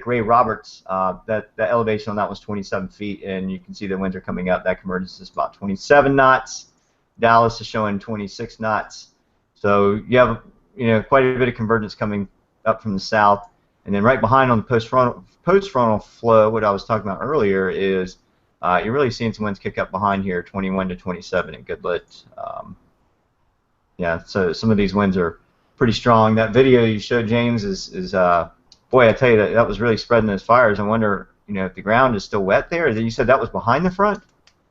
Ray Roberts. That elevation on that was 27 feet, and you can see the winds are coming up. That convergence is about 27 knots. Dallas is showing 26 knots. So you have quite a bit of convergence coming up from the south, and then right behind on the post-frontal flow, what I was talking about earlier is you're really seeing some winds kick up behind here, 21 to 27 at Goodlet. Yeah, so some of these winds are pretty strong. That video you showed, James, is boy, I tell you, that was really spreading those fires. I wonder, if the ground is still wet there. You said that was behind the front?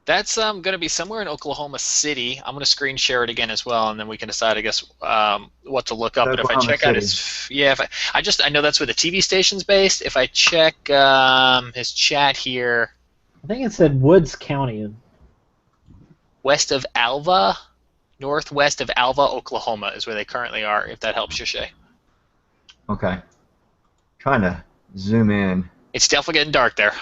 That's going to be somewhere in Oklahoma City. I'm going to screen share it again as well, and then we can decide, I guess, what to look up. But if I check out his, I know that's where the TV station's based. If I check his chat here, I think it said Woods County. west of Alva, northwest of Alva, Oklahoma is where they currently are. If that helps you, Shay. Okay. Trying to zoom in. It's definitely getting dark there.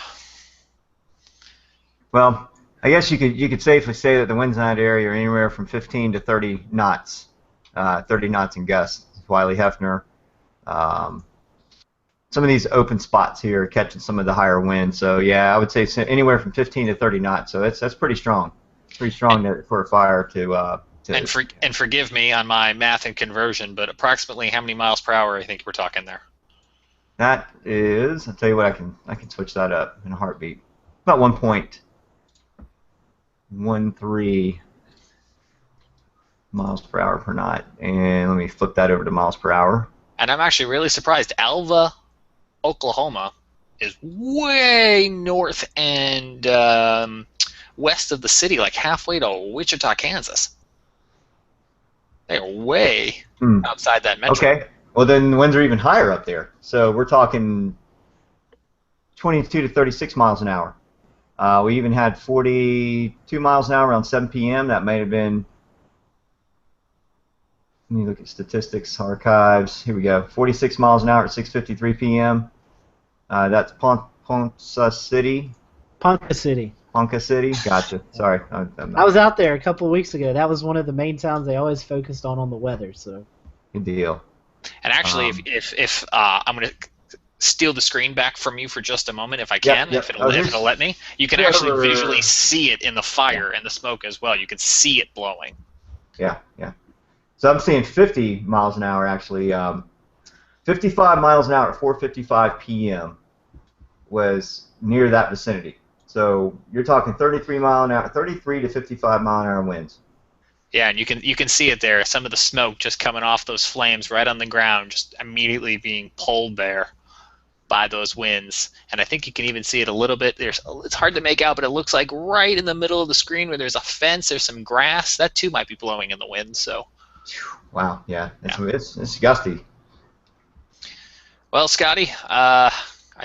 Well, I guess you could safely say that the winds in that area are anywhere from 15 to 30 knots, 30 knots in gusts. Wiley Hefner. Some of these open spots here are catching some of the higher winds. So yeah, I would say anywhere from 15 to 30 knots. So that's pretty strong. Pretty strong for a fire to. And forgive me on my math and conversion, but approximately how many miles per hour I think we're talking there? That is, I'll tell you what, I can switch that up in a heartbeat. About 1.13 miles per hour per knot. And let me flip that over to miles per hour. And I'm actually really surprised. Alva, Oklahoma, is way north and west of the city, like halfway to Wichita, Kansas. They are way outside that metro. Okay. Well, then the winds are even higher up there. So we're talking 22 to 36 miles an hour. We even had 42 miles an hour around 7 p.m. That may have been. Let me look at statistics, archives. Here we go. 46 miles an hour at 6:53 p.m. That's Ponca City. Ponca City. Ponca City. Gotcha. Sorry. I was out there a couple of weeks ago. That was one of the main towns they always focused on the weather. So. Good deal. And actually, if I'm going to steal the screen back from you for just a moment, if I can, if it'll let me, you can actually visually see it in the fire and the smoke as well. You can see it blowing. Yeah. So I'm seeing 50 miles an hour actually. 55 miles an hour at 4:55 p.m. was near that vicinity. So you're talking 33 to 55 mile an hour winds. Yeah, and you can see it there. Some of the smoke just coming off those flames right on the ground, just immediately being pulled there by those winds. And I think you can even see it a little bit. It's hard to make out, but it looks like right in the middle of the screen where there's a fence, there's some grass. That too might be blowing in the wind. So. Wow. Yeah. It's gusty. Well, Scotty, I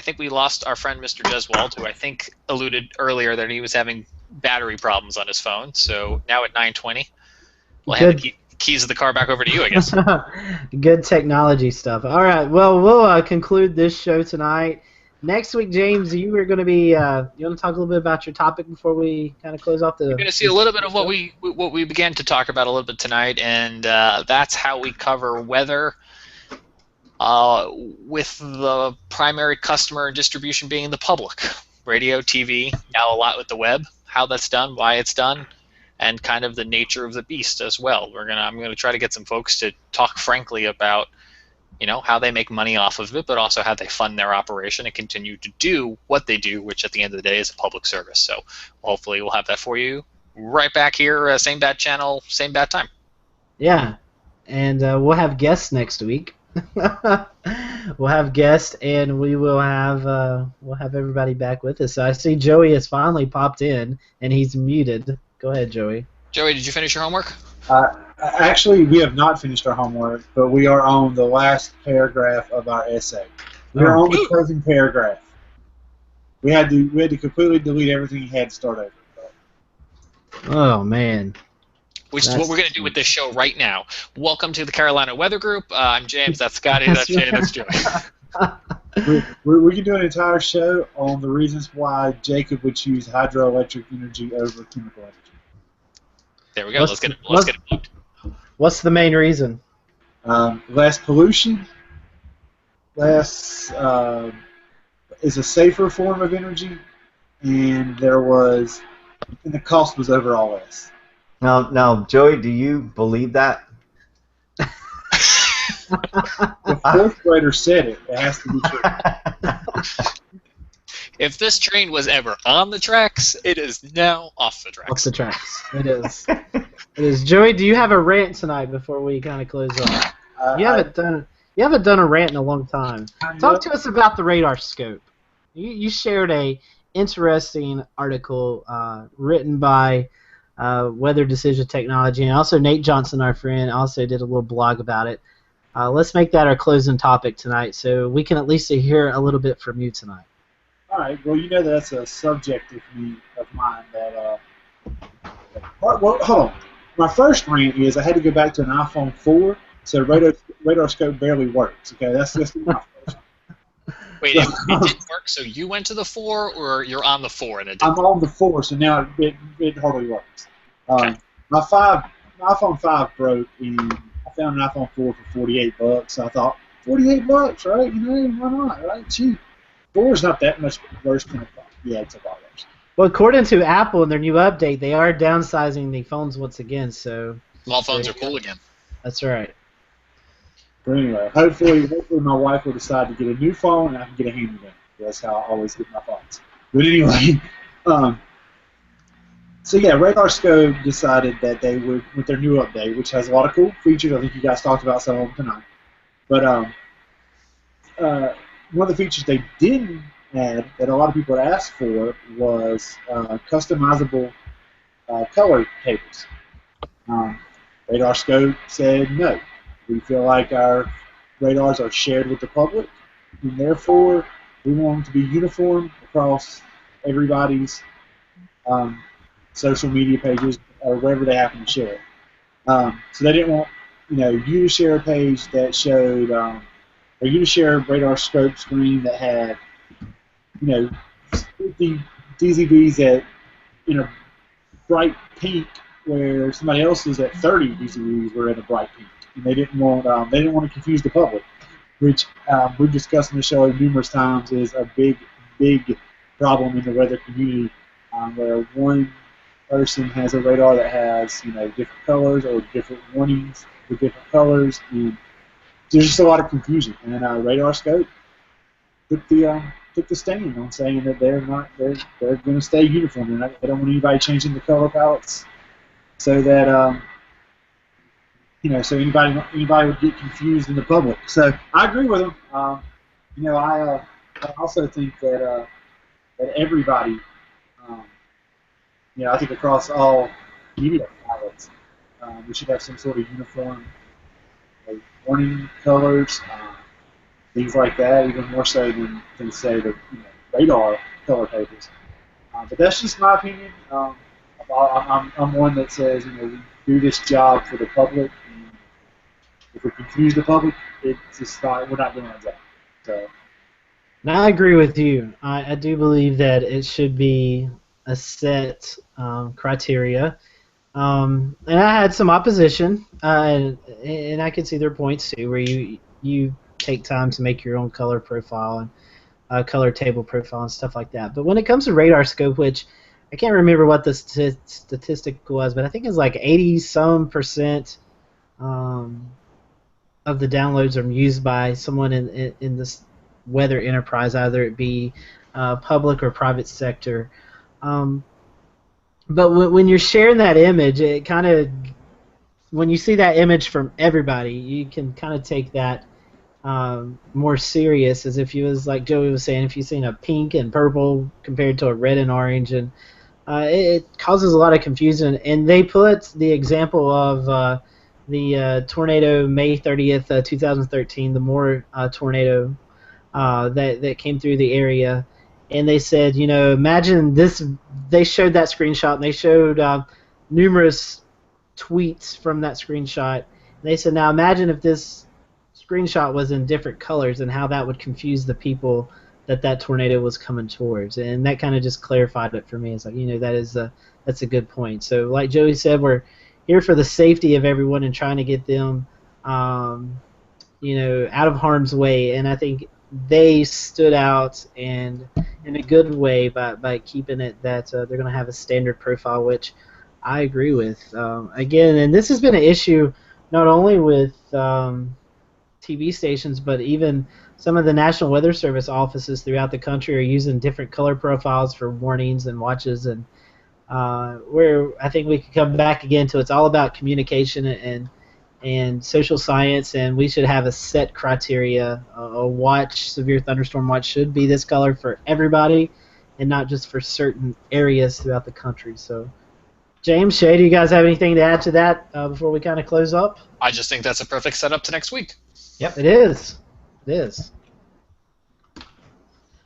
think we lost our friend Mr. Jeswald, who I think alluded earlier that he was having battery problems on his phone. So now at 9:20. We'll hand the keys of the car back over to you, I guess. Good technology stuff. All right. Well, we'll conclude this show tonight. Next week, James, you were going to be. You want to talk a little bit about your topic before we kind of close off the? You're going to see a little bit of what we began to talk about a little bit tonight, and that's how we cover weather, with the primary customer and distribution being the public, radio, TV, now a lot with the web, how that's done, why it's done, and kind of the nature of the beast as well. I'm gonna try to get some folks to talk frankly about, how they make money off of it, but also how they fund their operation and continue to do what they do, which at the end of the day is a public service. So hopefully we'll have that for you right back here, same bad channel, same bad time. Yeah, and we'll have guests next week. We'll have guests, and we'll have everybody back with us. So I see Joey has finally popped in, and he's muted. Go ahead, Joey. Joey, did you finish your homework? Actually, we have not finished our homework, but we are on the last paragraph of our essay. We are on the closing paragraph. We had to completely delete everything and had to start over. Oh man. Which is what we're going to do with this show right now. Welcome to the Carolina Weather Group. I'm James. That's Scotty. That's Jay. That's Joey. We can do an entire show on the reasons why Jacob would choose hydroelectric energy over chemical energy. There we go. Let's get it booked. What's the main reason? Less pollution. Less is a safer form of energy, and the cost was overall less. Now, Joey, do you believe that? The fourth grader said it. It has to be true. If this train was ever on the tracks, it is now off the tracks. Off the tracks. It is. It is. Joey, do you have a rant tonight before we kind of close off? You haven't done a rant in a long time. Talk to us about the radar scope. You shared a interesting article written by Weather Decision Technology, and also Nate Johnson, our friend, also did a little blog about it. Let's make that our closing topic tonight, so we can at least hear a little bit from you tonight. All right. Well, that's a subject of mine that. Well, hold on. My first rant is I had to go back to an iPhone 4, so radar scope barely works. Okay, that's my first. Wait, it didn't work. So you went to the 4, or you're on the 4 and it didn't? I'm on the 4, so now it hardly works. Okay. My iPhone 5 broke, and I found an iPhone 4 for $48. So I thought $48, right? Why not? Right, cheap. 4 is not that much worse than a 5. Yeah, it's $1. Well, according to Apple in their new update, they are downsizing the phones once again. So small phones are cool again. That's right. But anyway, hopefully my wife will decide to get a new phone and I can get a hand-me-down. That's how I always get my phones. But anyway, so yeah, Radar Scope decided that they would, with their new update, which has a lot of cool features. I think you guys talked about some of them tonight. But one of the features they didn't add that a lot of people had asked for was customizable color tables. Radar Scope said no. We feel like our radars are shared with the public, and therefore we want them to be uniform across everybody's social media pages or wherever they happen to share it. So they didn't want you to share a page that showed, or you to share a radar scope screen that had 50 DZBs at bright pink, where somebody else's at 30 DZBs were at a bright pink. And they didn't want to confuse the public, which we've discussed in the show numerous times is a big problem in the weather community, where one person has a radar that has different colors or different warnings with different colors, and there's just a lot of confusion. And Radar Scope took the stand on saying that they're going to stay uniform, and they don't want anybody changing the color palettes so that so anybody would get confused in the public. So I agree with them. I also think that everybody, I think across all media outlets, we should have some sort of uniform warning colors, things like that, even more so than say the radar color tables. But that's just my opinion. I'm one that says we do this job for the public. If we confuse the public, it's just not. We're not doing our job. So, Now I agree with you. I do believe that it should be a set criteria. And I had some opposition, and I could see their points too, where you take time to make your own color profile and color table profile and stuff like that. But when it comes to radar scope, which I can't remember what the statistic was, but I think it's like 80% um, of the downloads are used by someone in this weather enterprise, either it be public or private sector. Um, but when you're sharing that image, it kind of when you see that image from everybody, you can kind of take that more serious, as if you was like Joey was saying, if you've seen a pink and purple compared to a red and orange, and it causes a lot of confusion. And they put the example of the tornado May 30th, 2013, the Moore tornado that came through the area, and they said, imagine this. They showed that screenshot, and they showed numerous tweets from that screenshot. And they said, now imagine if this screenshot was in different colors and how that would confuse the people that tornado was coming towards. And that kind of just clarified it for me. It's like, that's a good point. So like Joey said, we're here for the safety of everyone and trying to get them out of harm's way. And I think they stood out and in a good way by keeping it that they're going to have a standard profile, which I agree with. Again, and this has been an issue not only with TV stations, but even some of the National Weather Service offices throughout the country are using different color profiles for warnings and watches, and where I think we could come back again to it's all about communication and social science, and we should have a set criteria. A watch, severe thunderstorm watch, should be this color for everybody, and not just for certain areas throughout the country. So, James, Shay, do you guys have anything to add to that before we kind of close up? I just think that's a perfect setup to next week. Yep. It is. It is.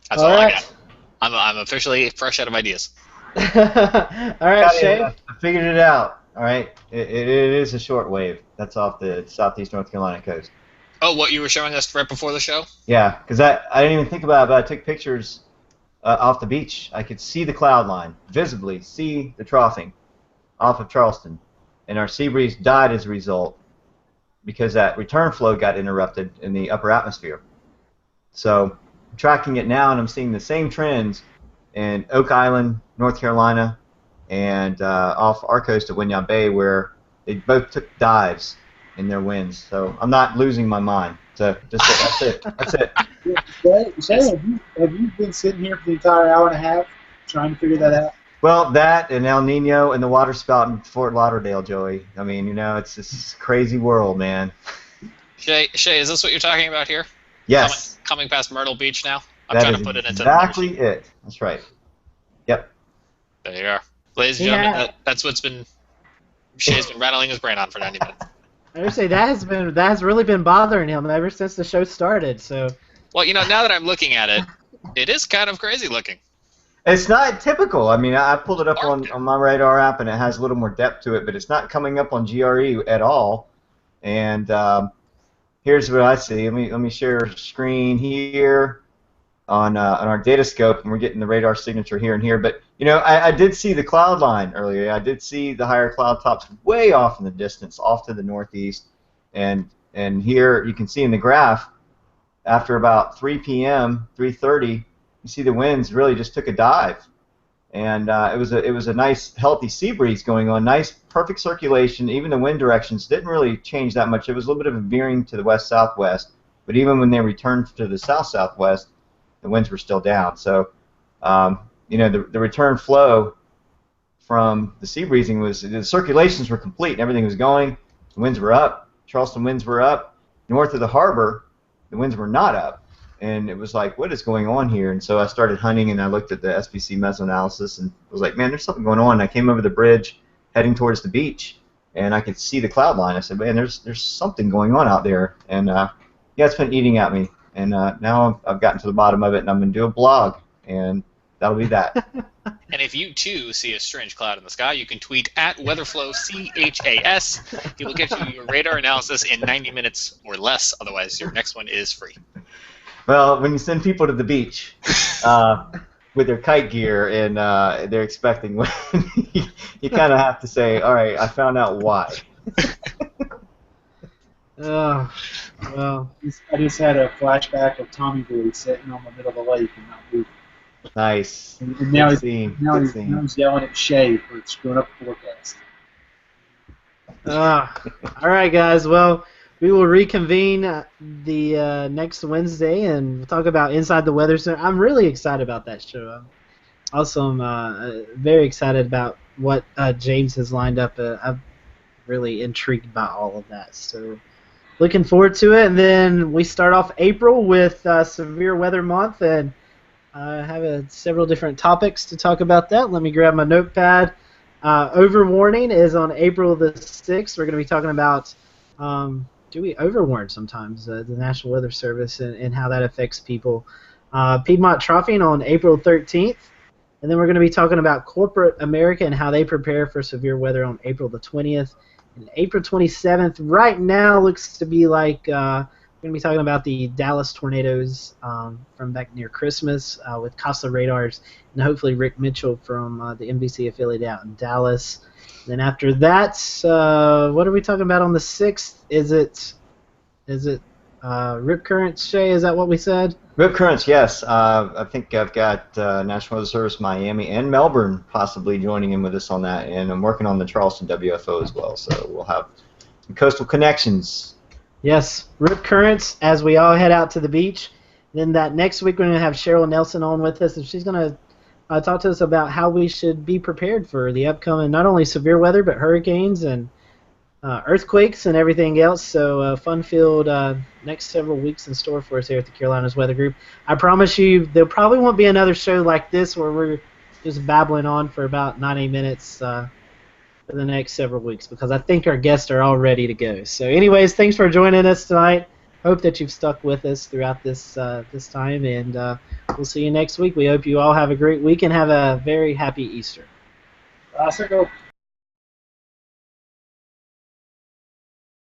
That's all I got. I'm officially fresh out of ideas. All right, Shay. I figured it out. All right. It is a short wave. That's off the southeast North Carolina coast. Oh, what you were showing us right before the show? Yeah, because I didn't even think about it, but I took pictures off the beach. I could see the cloud line, visibly see the troughing off of Charleston. And our sea breeze died as a result because that return flow got interrupted in the upper atmosphere. So I'm tracking it now, and I'm seeing the same trends in Oak Island, North Carolina, and off our coast at Winyah Bay, where they both took dives in their winds. So I'm not losing my mind. So just that's it. That's it. Shay, have you been sitting here for the entire hour and a half trying to figure that out? Well, that and El Nino and the water spout in Fort Lauderdale, Joey. I mean, it's this crazy world, man. Shay, is this what you're talking about here? Yes. Coming past Myrtle Beach now? I'm That trying is to put it into exactly it. That's right. Yep. There you are. Ladies and gentlemen, that's what's been Shay's been rattling his brain on for 90 minutes. I would say that has really been bothering him ever since the show started. So. Well, now that I'm looking at it, it is kind of crazy looking. It's not typical. I mean, I pulled it up on my radar app, and it has a little more depth to it, but it's not coming up on GRE at all. And here's what I see. Let me share a screen here on our data scope, and we're getting the radar signature here and here. But I did see the cloud line earlier. I did see the higher cloud tops way off in the distance, off to the northeast, and here you can see in the graph after about 3 p.m., 3:30. You see the winds really just took a dive, and it was a nice healthy sea breeze going on, nice perfect circulation. Even the wind directions didn't really change that much. It was a little bit of a veering to the west-southwest, but even when they returned to the south-southwest, the winds were still down. So the return flow from the sea breezing the circulations were complete and everything was going. The winds were up. Charleston winds were up. North of the harbor, the winds were not up. And it was like, what is going on here? And so I started hunting, and I looked at the SPC mesoanalysis and was like, man, there's something going on. And I came over the bridge heading towards the beach, and I could see the cloud line. I said, man, there's something going on out there. And yeah, it's been eating at me. And now I've gotten to the bottom of it, and I'm going to do a blog, and that'll be that. And if you, too, see a strange cloud in the sky, you can tweet at WeatherflowCHAS. He will get you your radar analysis in 90 minutes or less. Otherwise, your next one is free. Well, when you send people to the beach with their kite gear and they're expecting wind, you kind of have to say, all right, I found out why. Oh, well, I just had a flashback of Tommy Boy sitting on the middle of the lake and not moving. Nice. And now, Good scene. now, Good he's, scene. now he's yelling at Shay for screwing up the forecast. all right, guys. Well, we will reconvene the next Wednesday and we'll talk about Inside the Weather Center. I'm really excited about that show. Also, I'm very excited about what James has lined up. I'm really intrigued by all of that. So, looking forward to it. And then we start off April with Severe Weather Month, and I have several different topics to talk about that. Let me grab my notepad. Overwarning is on April the 6th. We're going to be talking about do we overwarn sometimes, the National Weather Service, and how that affects people. Piedmont Troughing on April 13th. And then we're going to be talking about corporate America and how they prepare for severe weather on April the 20th. And April 27th, right now, looks to be like we're going to be talking about the Dallas tornadoes from back near Christmas with Casa Radars and hopefully Rick Mitchell from the NBC affiliate out in Dallas. Then after that, what are we talking about on the 6th? Is it Rip Currents, Shay? Is that what we said? Rip Currents, yes. I think I've got National Weather Service Miami and Melbourne possibly joining in with us on that, and I'm working on the Charleston WFO as well, so we'll have some coastal connections. Yes, Rip Currents as we all head out to the beach. Then that next week we're going to have Cheryl Nelson on with us, and she's going to talk to us about how we should be prepared for the upcoming not only severe weather but hurricanes and earthquakes and everything else. So fun-filled next several weeks in store for us here at the Carolinas Weather Group. I promise you there probably won't be another show like this where we're just babbling on for about 90 minutes for the next several weeks because I think our guests are all ready to go. So anyways, thanks for joining us tonight. Hope that you've stuck with us throughout this time, and we'll see you next week. We hope you all have a great week and have a very happy Easter. Hasta luego.